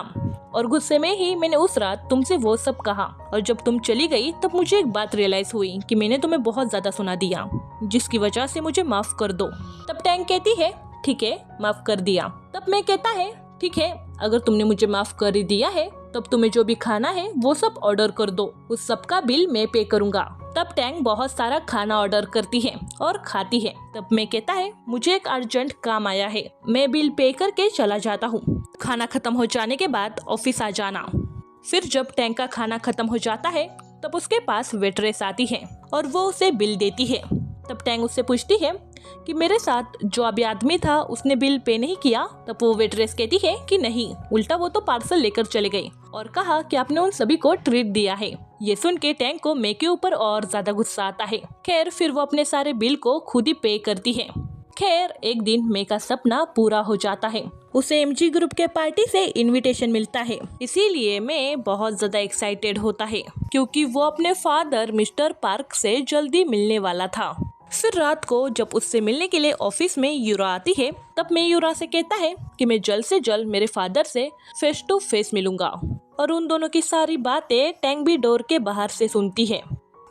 [SPEAKER 1] और गुस्से में ही मैंने उस रात तुमसे वो सब कहा। और जब तुम चली गई तब मुझे एक बात रियलाइज हुई कि मैंने तुम्हें बहुत ज्यादा सुना दिया, जिसकी वजह से मुझे माफ कर दो। तब टैंग कहती है, ठीक है, माफ कर दिया। तब मैं कहता है, ठीक है, अगर तुमने मुझे माफ कर ही दिया है तब तुम्हें जो भी खाना है वो सब ऑर्डर कर दो, उस सब का बिल मैं पे करूँगा। तब टैंग बहुत सारा खाना ऑर्डर करती है और खाती है। तब मैं कहता है, मुझे एक अर्जेंट काम आया है, मैं बिल पे करके चला जाता हूँ, खाना खत्म हो जाने के बाद ऑफिस आ जाना। फिर जब टैंग का खाना खत्म हो जाता है तब उसके पास वेट्रेस आती है और वो उसे बिल देती है। तब टैंग उससे पूछती है कि मेरे साथ जो अभी आदमी था उसने बिल पे नहीं किया। तब वो वेट्रेस कहती है कि नहीं, उल्टा वो तो पार्सल लेकर चले गए और कहा कि आपने उन सभी को ट्रीट दिया है। ये सुन के टैंग को मे के ऊपर और ज्यादा गुस्सा आता है। खैर फिर वो अपने सारे बिल को खुद ही पे करती है। खैर एक दिन मे का सपना पूरा हो जाता है, उसे एमजी ग्रुप के पार्टी से इनविटेशन मिलता है। इसीलिए मे बहुत ज्यादा एक्साइटेड होता है क्योंकि वो अपने फादर मिस्टर पार्क से जल्दी मिलने वाला था। फिर रात को जब उससे मिलने के लिए ऑफिस में यूरा आती है तब मैं यूरा से कहता है कि मैं जल्द से जल्द मेरे फादर से फेस टू फेस मिलूंगा। और उन दोनों की सारी बातें टैंग भी डोर के बाहर से सुनती है।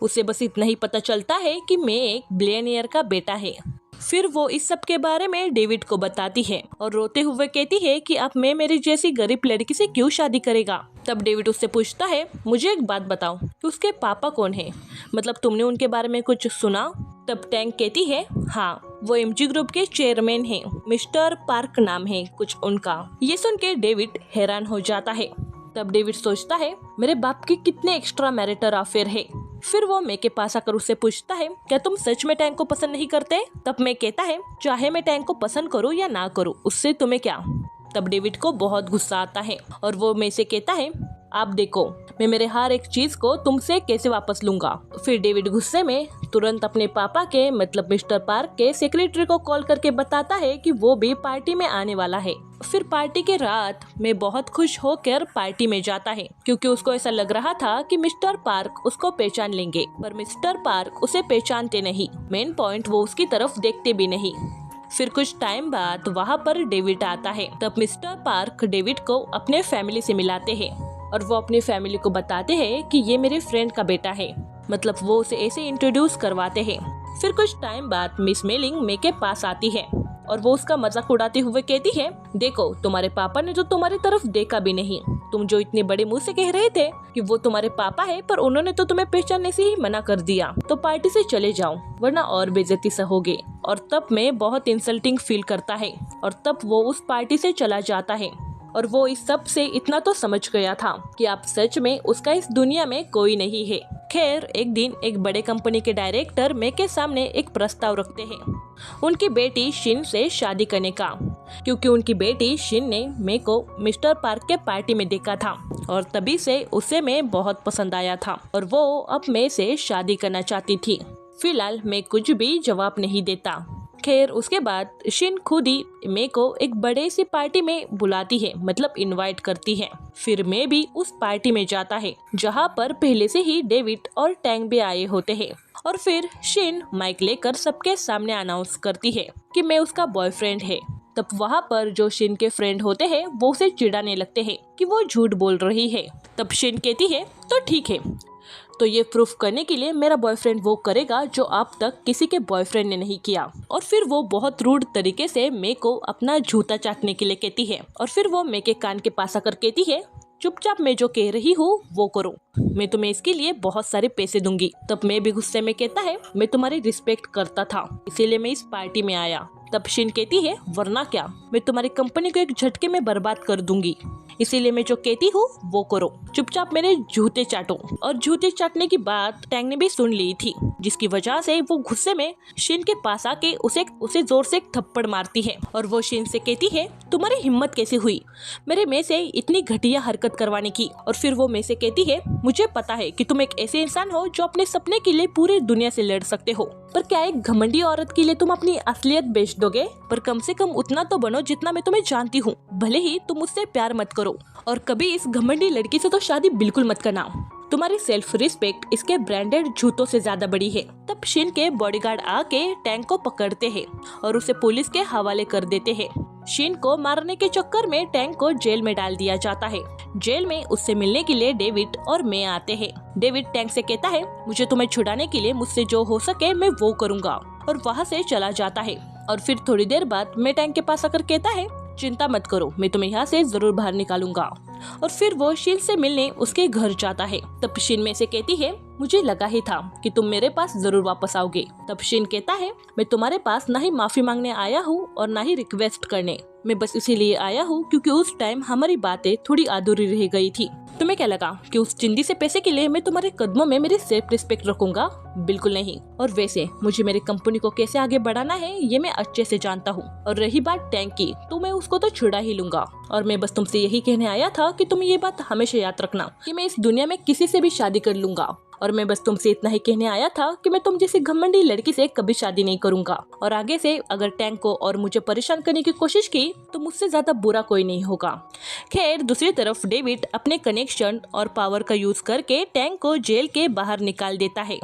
[SPEAKER 1] उसे बस इतना ही पता चलता है कि मैं एक बिलियनियर का बेटा है। फिर वो इस सब के बारे में डेविड को बताती है और रोते हुए कहती है कि अब मैं मेरी जैसी गरीब लड़की से क्यों शादी करेगा। तब डेविड उससे पूछता है, मुझे एक बात बताओ कि उसके पापा कौन है, मतलब तुमने उनके बारे में कुछ सुना? तब टैंग कहती है, हाँ, वो एमजी ग्रुप के चेयरमैन हैं, मिस्टर पार्क नाम है कुछ उनका। ये सुन के डेविड हैरान हो जाता है। तब डेविड सोचता है, मेरे बाप की कितने एक्स्ट्रा मैरिटल अफेयर है। फिर वो मे के पास आकर उससे पूछता है, क्या तुम सच में टैंग को पसंद नहीं करते? तब मैं कहता है, चाहे मैं टैंग को पसंद करूँ या ना करूँ, उससे तुम्हें क्या। तब डेविड को बहुत गुस्सा आता है और वो मे से कहता है, आप देखो मैं मेरे हर एक चीज को तुमसे कैसे वापस लूंगा। फिर डेविड गुस्से में तुरंत अपने पापा के मतलब मिस्टर पार्क के सेक्रेटरी को कॉल करके बताता है कि वो भी पार्टी में आने वाला है। फिर पार्टी के रात में बहुत खुश होकर पार्टी में जाता है क्योंकि उसको ऐसा लग रहा था कि मिस्टर पार्क उसको पहचान लेंगे, पर मिस्टर पार्क उसे पहचानते नहीं। मेन पॉइंट, वो उसकी तरफ देखते भी नहीं। फिर कुछ टाइम बाद वहाँ पर डेविड आता है। तब मिस्टर पार्क डेविड को अपने फैमिली से मिलाते हैं और वो अपनी फैमिली को बताते हैं कि ये मेरे फ्रेंड का बेटा है, मतलब वो उसे ऐसे इंट्रोड्यूस करवाते हैं। फिर कुछ टाइम बाद मिस मेलिंग मे के पास आती है और वो उसका मजाक उड़ाते हुए कहती है, देखो तुम्हारे पापा ने तो तुम्हारी तरफ देखा भी नहीं, तुम जो इतने बड़े मुंह से कह रहे थे कि वो तुम्हारे पापा है, पर उन्होंने तो तुम्हें पहचानने से ही मना कर दिया, तो पार्टी से चले जाओ वरना और बेइज्जती सहोगे। और तब मैं बहुत इंसल्टिंग फील करता है और तब वो उस पार्टी से चला जाता है। और वो इस सब से इतना तो समझ गया था कि आप सच में उसका इस दुनिया में कोई नहीं है। खैर एक दिन एक बड़े कंपनी के डायरेक्टर मे के सामने एक प्रस्ताव रखते हैं उनकी बेटी शिन से शादी करने का, क्योंकि उनकी बेटी शिन ने मे को मिस्टर पार्क के पार्टी में देखा था और तभी से उसे मे बहुत पसंद आया था और वो अब मे से शादी करना चाहती थी। फिलहाल मे कुछ भी जवाब नहीं देता। खैर उसके बाद शिन खुद ही मे को एक बड़े सी पार्टी में बुलाती है, मतलब इनवाइट करती है। फिर मे भी उस पार्टी में जाता है जहाँ पर पहले से ही डेविड और टैंग भी आए होते हैं। और फिर शिन माइक लेकर सबके सामने अनाउंस करती है कि मैं उसका बॉयफ्रेंड है। तब वहाँ पर जो शिन के फ्रेंड होते हैं वो उसे चिढ़ाने लगते हैं कि वो झूठ बोल रही है। तब शिन कहती है, तो ठीक है, तो ये प्रूफ करने के लिए मेरा बॉयफ्रेंड वो करेगा जो अब तक किसी के बॉयफ्रेंड ने नहीं किया। और फिर वो बहुत रूड तरीके से मे को अपना जूता चाटने के लिए कहती है और फिर वो मे के कान के पास आकर कहती है, चुपचाप मैं जो कह रही हूँ वो करो, मैं तुम्हें इसके लिए बहुत सारे पैसे दूंगी। तब मैं भी गुस्से में कहता है, मैं तुम्हारी रिस्पेक्ट करता था इसीलिए मैं इस पार्टी में आया। तब शिन कहती है, वरना क्या, मैं तुम्हारी कंपनी को एक झटके में बर्बाद कर दूंगी, इसीलिए मैं जो कहती हूँ वो करो, चुपचाप मेरे जूते चाटो। और जूते चाटने की बात टैंग ने भी सुन ली थी, जिसकी वजह से वो गुस्से में शिन के पास आके उसे जोर से एक थप्पड़ मारती है और वो शिन से कहती है, तुम्हारी हिम्मत कैसे हुई मेरे में से इतनी घटिया हरकत करवाने की। और फिर वो में से कहती है, मुझे पता है कि तुम एक ऐसे इंसान हो जो अपने सपने के लिए पूरी दुनिया से लड़ सकते हो, पर क्या एक घमंडी औरत के लिए तुम अपनी असलियत बेच दोगे? पर कम से कम उतना तो बनो जितना मैं तुम्हें जानती हूँ, भले ही तुम मुझसे प्यार मत करो और कभी इस घमंडी लड़की से तो शादी बिल्कुल मत करना। तुम्हारी सेल्फ रिस्पेक्ट इसके ब्रांडेड जूतों से ज्यादा बड़ी है। तब शिन के बॉडीगार्ड आके टैंग को पकड़ते हैं और उसे पुलिस के हवाले कर देते हैं। शिन को मारने के चक्कर में टैंग को जेल में डाल दिया जाता है। जेल में उससे मिलने के लिए डेविड और मैं आते हैं। डेविड टैंग से कहता है, मुझे तुम्हें छुड़ाने के लिए मुझसे जो हो सके मैं वो करूँगा, और वहाँ से चला जाता है। और फिर थोड़ी देर बाद मैं टैंग के पास आकर कहता है, चिंता मत करो, मैं तुम्हें यहाँ से जरूर बाहर निकालूंगा। और फिर वो शिन से मिलने उसके घर जाता है। तब शिन में से कहती है, मुझे लगा ही था कि तुम मेरे पास जरूर वापस आओगे। तब शिन कहता है, मैं तुम्हारे पास ना ही माफी मांगने आया हूँ और ना ही रिक्वेस्ट करने, मैं बस इसीलिए आया हूँ क्योंकि उस टाइम हमारी बातें थोड़ी अधूरी रह गई थी। तुम्हें क्या लगा कि उस चिंदी से पैसे के लिए मैं तुम्हारे कदमों में मेरी सेल्फ रिस्पेक्ट रखूंगा? बिल्कुल नहीं। और वैसे मुझे मेरी कंपनी को कैसे आगे बढ़ाना है ये मैं अच्छे से जानता हूँ। और रही बात टैंक की, तो मैं उसको तो छुड़ा ही लूंगा। और मैं बस तुमसे यही कहने आया था कि तुम ये बात हमेशा याद रखना कि मैं इस दुनिया में किसी से भी शादी कर लूंगा। और मैं बस तुमसे इतना ही कहने आया था कि मैं तुम जैसी घमंडी लड़की से कभी शादी नहीं करूंगा। और आगे से अगर टैंक को और मुझे परेशान करने की कोशिश की तो मुझसे ज्यादा बुरा कोई नहीं होगा। खैर, दूसरी तरफ डेविड अपने कनेक्शन और पावर का यूज करके टैंक को जेल के बाहर निकाल देता है।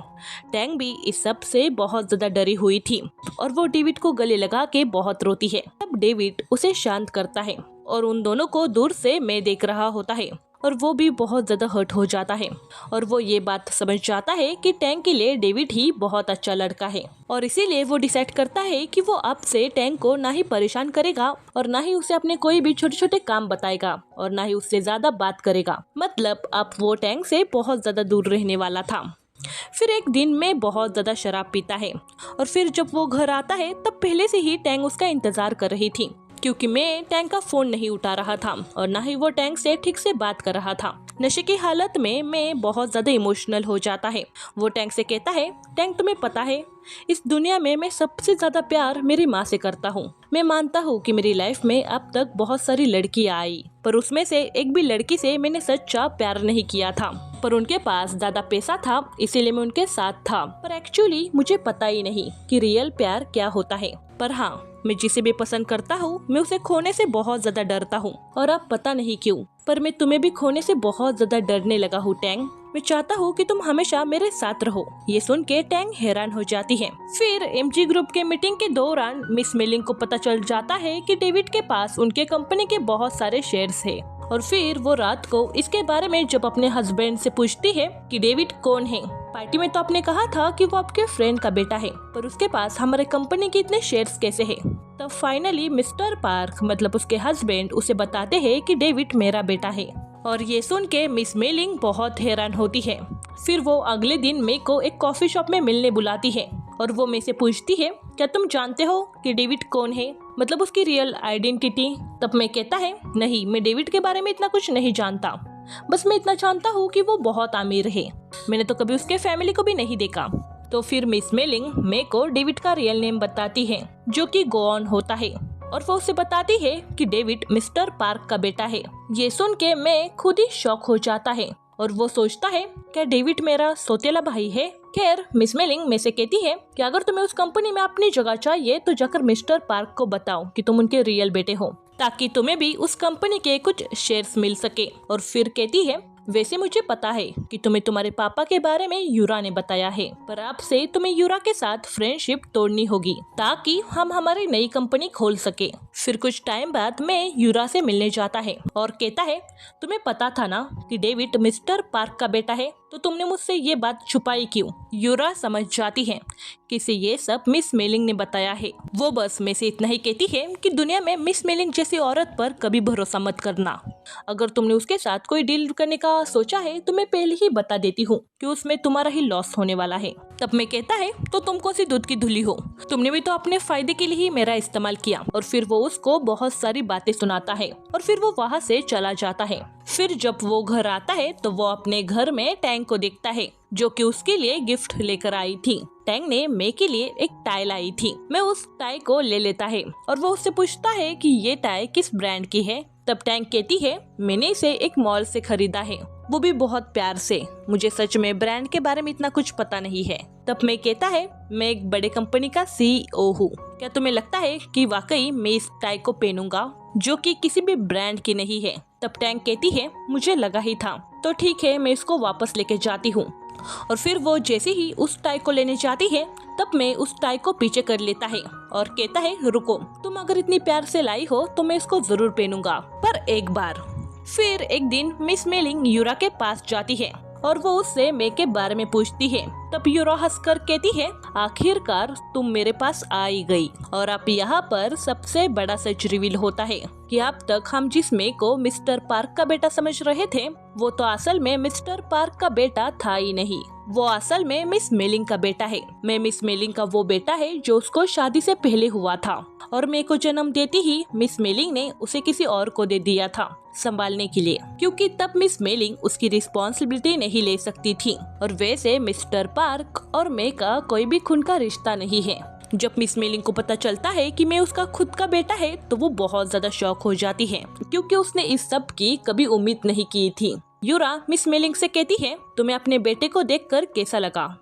[SPEAKER 1] टैंक भी इस सब से बहुत ज्यादा डरी हुई थी और वो डेविड को गले लगा के बहुत रोती है। तब डेविड उसे शांत करता है और उन दोनों को दूर से मैं देख रहा होता है और वो भी बहुत ज्यादा हर्ट हो जाता है। और वो ये बात समझ जाता है कि टैंक के लिए डेविड ही बहुत अच्छा लड़का है और इसीलिए वो डिसाइड करता है कि वो अब से टैंक को ना ही परेशान करेगा और ना ही उसे अपने कोई भी छोटे छोटे काम बताएगा और ना ही उससे ज्यादा बात करेगा। मतलब अब वो टैंक से बहुत ज्यादा दूर रहने वाला था। फिर एक दिन में बहुत ज्यादा शराब पीता है और फिर जब वो घर आता है तब पहले से ही टैंक उसका इंतजार कर रही थी, क्योंकि मैं टैंक का फोन नहीं उठा रहा था और ना ही वो टैंक से ठीक से बात कर रहा था। नशे की हालत में मैं बहुत ज्यादा इमोशनल हो जाता है। वो टैंक से कहता है, टैंक तुम्हें पता है इस दुनिया में मैं सबसे ज्यादा प्यार मेरी माँ से करता हूँ। मैं मानता हूँ कि मेरी लाइफ में अब तक बहुत सारी लड़कियाँ आई, पर उसमें से एक भी लड़की से मैंने सच्चा प्यार नहीं किया था। पर उनके पास ज्यादा पैसा था इसीलिए मैं उनके साथ था, पर एक्चुअली मुझे पता ही नहीं कि रियल प्यार क्या होता है। पर हाँ, मैं जिसे भी पसंद करता हूँ मैं उसे खोने से बहुत ज्यादा डरता हूँ और अब पता नहीं क्यों, पर मैं तुम्हें भी खोने से बहुत ज्यादा डरने लगा हूँ टैंक। मैं चाहता हूँ कि तुम हमेशा मेरे साथ रहो। ये सुन के टैंक हैरान हो जाती है। फिर एमजी ग्रुप के मीटिंग के दौरान मिस मेलिंग को पता चल जाता है कि डेविड के पास उनके कंपनी के बहुत सारे शेयर्स है। और फिर वो रात को इसके बारे में जब अपने हस्बैंड से पूछती है कि डेविड कौन है, पार्टी में तो आपने कहा था कि वो आपके फ्रेंड का बेटा है, पर उसके पास हमारे कंपनी के इतने शेयर्स कैसे हैं? तब फाइनली मिस्टर पार्क मतलब उसके हस्बैंड उसे बताते हैं कि डेविड मेरा बेटा है। और ये सुन के मिस मेलिंग बहुत हैरान होती है। फिर वो अगले दिन मे को एक कॉफी शॉप में मिलने बुलाती है और वो मे से पूछती है, क्या तुम जानते हो कि डेविड कौन है, मतलब उसकी रियल आइडेंटिटी? तब मैं कहता है, नहीं, मैं डेविड के बारे में इतना कुछ नहीं जानता, बस मैं इतना जानता हूँ कि वो बहुत अमीर है, मैंने तो कभी उसके फैमिली को भी नहीं देखा। तो फिर मिस मेलिंग मे को डेविड का रियल नेम बताती है जो कि गोऑन होता है और वो उसे बताती है कि डेविड मिस्टर पार्क का बेटा है। ये सुन के मैं खुद ही शॉक हो जाता है और वो सोचता है क्या डेविड मेरा सौतेला भाई है। खैर, मिस मेलिंग में से कहती है कि अगर तुम्हें उस कंपनी में अपनी जगह चाहिए तो जाकर मिस्टर पार्क को बताओ कि तुम उनके रियल बेटे हो, ताकि तुम्हें भी उस कंपनी के कुछ शेयर्स मिल सके। और फिर कहती है, वैसे मुझे पता है कि तुम्हें तुम्हारे पापा के बारे में यूरा ने बताया है, पर आपसे तुम्हें यूरा के साथ फ्रेंडशिप तोड़नी होगी ताकि हम हमारी नई कंपनी खोल सके। फिर कुछ टाइम बाद मैं यूरा से मिलने जाता है और कहता है, तुम्हें पता था ना कि डेविड मिस्टर पार्क का बेटा है, तो तुमने मुझसे ये बात छुपाई क्यों? यूरा समझ जाती है कि इसे ये सब मिस मेलिंग ने बताया है। वो बस में से इतना ही कहती है कि दुनिया में मिस मेलिंग जैसी औरत पर कभी भरोसा मत करना। अगर तुमने उसके साथ कोई डील करने का सोचा है तो मैं पहले ही बता देती हूँ कि उसमें तुम्हारा ही लॉस होने वाला है। तब मैं कहता है, तो तुम कौन सी दूध की धुली हो? तुमने भी तो अपने फायदे के लिए ही मेरा इस्तेमाल किया। और फिर वो उसको बहुत सारी बातें सुनाता है और फिर वो वहाँ से चला जाता है। फिर जब वो घर आता है तो वो अपने घर में टैंक को देखता है जो कि उसके लिए गिफ्ट लेकर आई थी। टैंक ने मे के लिए एक टाई लाई थी। मैं उस टाई को ले लेता है और वो उससे पूछता है कि ये टाई किस ब्रांड की है। तब टैंक कहती है, मैंने इसे एक मॉल से खरीदा है, वो भी बहुत प्यार से। मुझे सच में ब्रांड के बारे में इतना कुछ पता नहीं है। तब मैं कहता है, मैं एक बड़े कंपनी का CEO हूँ। क्या तुम्हें लगता है कि वाकई मैं इस टाई को पहनूंगा जो कि किसी भी ब्रांड की नहीं है? तब टैंक कहती है, मुझे लगा ही था। तो ठीक है, मैं इसको वापस लेके जाती हूँ। और फिर वो जैसे ही उस टाई को लेने जाती है तब मैं उस टाई को पीछे कर लेता है और कहता है, रुको, तुम अगर इतनी प्यार से लाई हो तो मैं इसको जरूर पहनूंगा, पर एक बार। फिर एक दिन मिस मेलिंग यूरा के पास जाती है और वो उससे मे के बारे में पूछती है। तब यूरा हंसकर कहती है, आखिरकार तुम मेरे पास आ ही गई। और अब यहाँ पर सबसे बड़ा सच रिवील होता है कि अब तक हम जिस मे को मिस्टर पार्क का बेटा समझ रहे थे वो तो असल में मिस्टर पार्क का बेटा था ही नहीं, वो असल में मिस मेलिंग का बेटा है। मैं मिस मेलिंग का वो बेटा है जो उसको शादी से पहले हुआ था और मे को जन्म देती ही मिस मेलिंग ने उसे किसी और को दे दिया था संभालने के लिए, क्योंकि तब मिस मेलिंग उसकी रिस्पॉन्सिबिलिटी नहीं ले सकती थी। और वैसे मिस्टर पार्क और मे का कोई भी खून का रिश्ता नहीं है। जब मिस मेलिंग को पता चलता है कि मैं उसका खुद का बेटा है तो वो बहुत ज्यादा शॉक हो जाती है, क्योंकि उसने इस सब की कभी उम्मीद नहीं की थी। यूरा मिस मेलिंग से कहती है, तुम्हें अपने बेटे को देखकर कैसा लगा?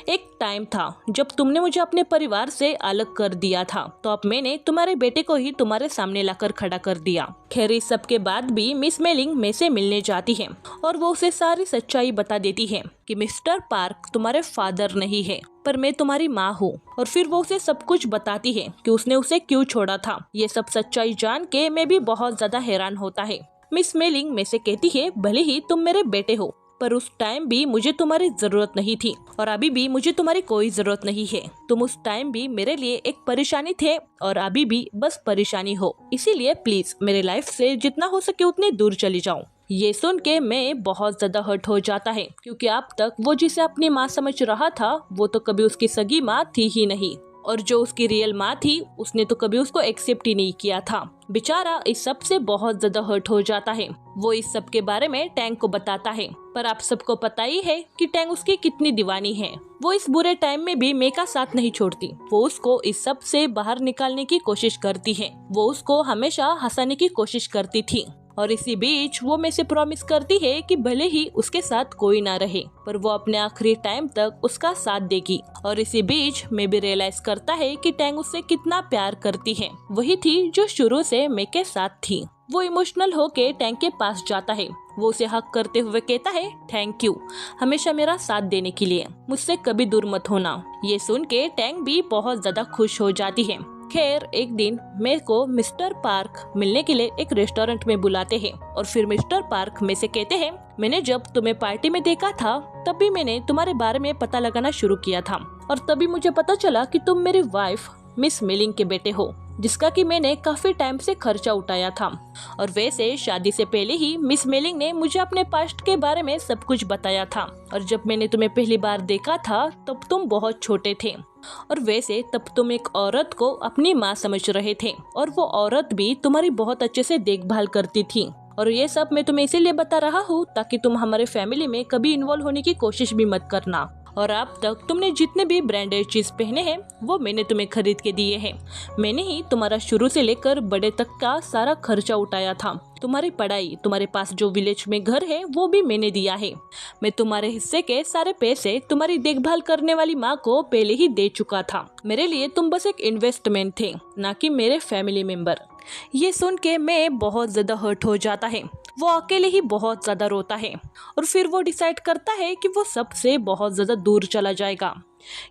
[SPEAKER 1] एक टाइम था जब तुमने मुझे अपने परिवार से अलग कर दिया था, तो अब मैंने तुम्हारे बेटे को ही तुम्हारे सामने लाकर खड़ा कर दिया। खैर इस सब के बाद भी मिस मेलिंग मे से मिलने जाती है और वो उसे सारी सच्चाई बता देती है कि मिस्टर पार्क तुम्हारे फादर नहीं है, पर मैं तुम्हारी माँ हूँ। और फिर वो उसे सब कुछ बताती है कि उसने उसे क्यों छोड़ा था। ये सब सच्चाई जान के मैं भी बहुत ज्यादा हैरान होता है। मिस मेलिंग में से कहती है, भले ही तुम मेरे बेटे हो, पर उस टाइम भी मुझे तुम्हारी जरूरत नहीं थी और अभी भी मुझे तुम्हारी कोई जरूरत नहीं है। तुम उस टाइम भी मेरे लिए एक परेशानी थे और अभी भी बस परेशानी हो, इसीलिए प्लीज मेरे लाइफ से जितना हो सके उतनी दूर चली जाओ। ये सुन के मैं बहुत ज्यादा हर्ट हो जाता है, क्योंकि अब तक वो जिसे अपनी माँ समझ रहा था वो तो कभी उसकी सगी माँ थी ही नहीं, और जो उसकी रियल माँ थी उसने तो कभी उसको एक्सेप्ट ही नहीं किया था। बेचारा इस सब से बहुत ज्यादा हर्ट हो जाता है। वो इस सब के बारे में टैंक को बताता है, पर आप सबको पता ही है कि टैंक उसकी कितनी दीवानी है। वो इस बुरे टाइम में भी मे का साथ नहीं छोड़ती। वो उसको इस सब से बाहर निकालने की कोशिश करती है। वो उसको हमेशा हंसाने की कोशिश करती थी और इसी बीच वो मे से प्रॉमिस करती है कि भले ही उसके साथ कोई ना रहे, पर वो अपने आखिरी टाइम तक उसका साथ देगी। और इसी बीच मे भी रियलाइज करता है कि टैंग उससे कितना प्यार करती है। वही थी जो शुरू से मे के साथ थी। वो इमोशनल होके टैंग के पास जाता है। वो उसे हक करते हुए कहता है, थैंक यू हमेशा मेरा साथ देने के लिए, मुझसे कभी दूर मत होना। ये सुन के टैंग भी बहुत ज्यादा खुश हो जाती है। खैर एक दिन मे को मिस्टर पार्क मिलने के लिए एक रेस्टोरेंट में बुलाते हैं और फिर मिस्टर पार्क मे से कहते हैं, मैंने जब तुम्हें पार्टी में देखा था तभी मैंने तुम्हारे बारे में पता लगाना शुरू किया था और तभी मुझे पता चला कि तुम मेरी वाइफ मिस मेलिंग के बेटे हो, जिसका कि मैंने काफी टाइम से खर्चा उठाया था। और वैसे शादी से पहले ही मिस मेलिंग ने मुझे अपने पास्ट के बारे में सब कुछ बताया था। और जब मैंने तुम्हें पहली बार देखा था तब तुम बहुत छोटे थे और वैसे तब तुम एक औरत को अपनी माँ समझ रहे थे और वो औरत भी तुम्हारी बहुत अच्छे से देखभाल करती थी। और ये सब मैं तुम्हें इसीलिए बता रहा हूँ ताकि तुम हमारे फैमिली में कभी इन्वॉल्व होने की कोशिश भी मत करना। और अब तक तुमने जितने भी ब्रांडेड चीज पहने हैं वो मैंने तुम्हें खरीद के दिए हैं। मैंने ही तुम्हारा शुरू से लेकर बड़े तक का सारा खर्चा उठाया था। तुम्हारी पढ़ाई, तुम्हारे पास जो विलेज में घर है वो भी मैंने दिया है। मैं तुम्हारे हिस्से के सारे पैसे तुम्हारी देखभाल करने वाली माँ को पहले ही दे चुका था। मेरे लिए तुम बस एक इन्वेस्टमेंट थे, ना कि मेरे फैमिली मेंबर। ये सुन के मैं बहुत ज्यादा हर्ट हो जाता है। वो अकेले ही बहुत ज्यादा रोता है और फिर वो डिसाइड करता है कि वो सबसे बहुत ज्यादा दूर चला जाएगा,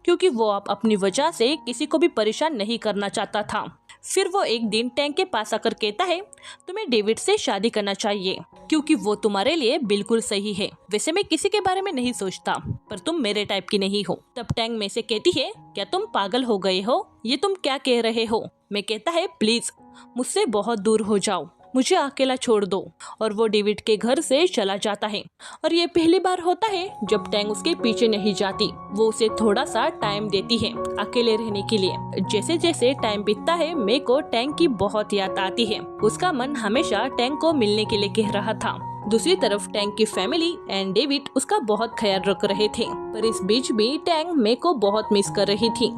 [SPEAKER 1] क्योंकि वो अब अपनी वजह से किसी को भी परेशान नहीं करना चाहता था। फिर वो एक दिन टैंक के पास आकर कहता है तुम्हें डेविड से शादी करना चाहिए क्योंकि वो तुम्हारे लिए बिल्कुल सही है। वैसे मैं किसी के बारे में नहीं सोचता पर तुम मेरे टाइप की नहीं हो। तब टैंक में से कहती है क्या तुम पागल हो गए हो, ये तुम क्या कह रहे हो। मैं कहता है प्लीज मुझसे बहुत दूर हो जाओ, मुझे अकेला छोड़ दो। और वो डेविड के घर से चला जाता है। और ये पहली बार होता है जब टैंग उसके पीछे नहीं जाती, वो उसे थोड़ा सा टाइम देती है अकेले रहने के लिए। जैसे जैसे टाइम बीतता है मे को टैंग की बहुत याद आती है। उसका मन हमेशा टैंग को मिलने के लिए कह रहा था। दूसरी तरफ टैंग की फैमिली एंड डेविड उसका बहुत ख्याल रख रहे थे, पर इस बीच भी टैंग मे को बहुत मिस कर रही थी।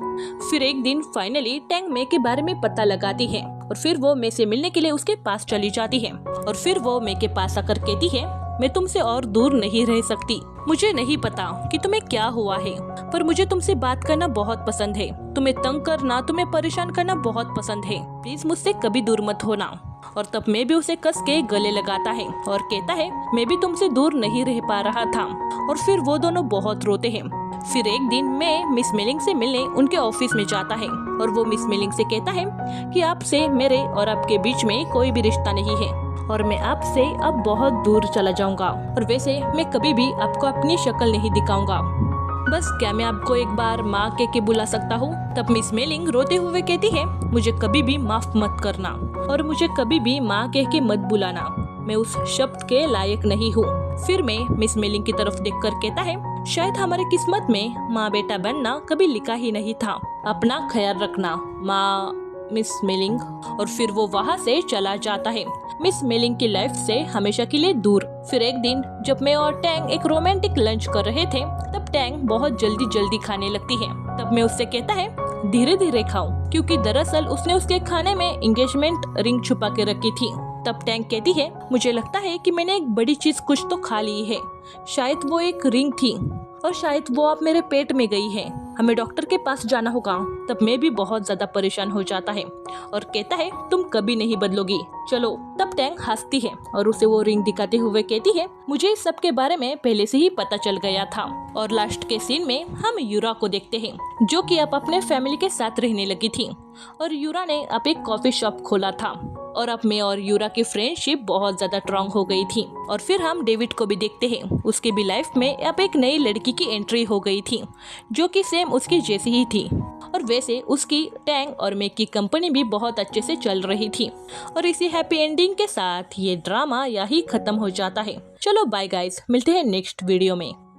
[SPEAKER 1] फिर एक दिन फाइनली टैंग मे के बारे में पता लगाती है और फिर वो मे से मिलने के लिए उसके पास चली जाती है। और फिर वो मे के पास आकर कहती है मैं तुमसे और दूर नहीं रह सकती। मुझे नहीं पता कि तुम्हें क्या हुआ है पर मुझे तुमसे बात करना बहुत पसंद है। तुम्हें तंग करना, तुम्हें परेशान करना बहुत पसंद है। प्लीज मुझसे कभी दूर मत होना। और तब मैं भी उसे कस के गले लगाता है और कहता है मैं भी तुमसे दूर नहीं रह पा रहा था। और फिर वो दोनों बहुत रोते हैं। फिर एक दिन मैं मिस मेलिंग से मिलने उनके ऑफिस में जाता है और वो मिस मेलिंग से कहता है कि आपसे मेरे और आपके बीच में कोई भी रिश्ता नहीं है और मैं आपसे अब बहुत दूर चला जाऊंगा और वैसे मैं कभी भी आपको अपनी शक्ल नहीं दिखाऊंगा। बस क्या मैं आपको एक बार माँ कह के बुला सकता हूँ। तब मिस मेलिंग रोते हुए कहती है मुझे कभी भी माफ मत करना और मुझे कभी भी माँ कह के मत बुलाना, मैं उस शब्द के लायक नहीं हूँ। फिर मैं मिस मेलिंग की तरफ देखकर कहता है शायद हमारी किस्मत में माँ बेटा बनना कभी लिखा ही नहीं था। अपना ख्याल रखना माँ मिस मेलिंग। और फिर वो वहाँ से चला जाता है मिस मेलिंग की लाइफ से हमेशा के लिए दूर। फिर एक दिन जब मैं और टैंग एक रोमांटिक लंच कर रहे थे तब टैंग बहुत जल्दी जल्दी खाने लगती है। तब मैं उससे कहता है धीरे धीरे खाओ, क्योंकि दरअसल उसने उसके खाने में एंगेजमेंट रिंग छुपा के रखी थी। तब टैंग कहती है मुझे लगता है कि मैंने एक बड़ी चीज कुछ तो खा ली है, शायद वो एक रिंग थी और शायद वो अब मेरे पेट में गई है, हमें डॉक्टर के पास जाना होगा। तब मैं भी बहुत ज्यादा परेशान हो जाता है और कहता है तुम कभी नहीं बदलोगी, चलो। तब टैंग हंसती है और उसे वो रिंग दिखाते हुए कहती है मुझे इस सब के बारे में पहले से ही पता चल गया था। और लास्ट के सीन में हम यूरा को देखते हैं जो कि अब अपने फैमिली के साथ रहने लगी थी और यूरा ने अब एक कॉफी शॉप खोला था और अब मैं और यूरा की फ्रेंडशिप बहुत ज्यादा स्ट्रॉन्ग हो गई थी। और फिर हम डेविड को भी देखते हैं, उसके भी लाइफ में अब एक नई लड़की की एंट्री हो गई थी जो कि सेम उसकी जैसी ही थी। और वैसे उसकी टैंग और मेक की कंपनी भी बहुत अच्छे से चल रही थी। और इसी हैप्पी एंडिंग के साथ ये ड्रामा यही खत्म हो जाता है। चलो बाय गाइस, मिलते हैं नेक्स्ट वीडियो में।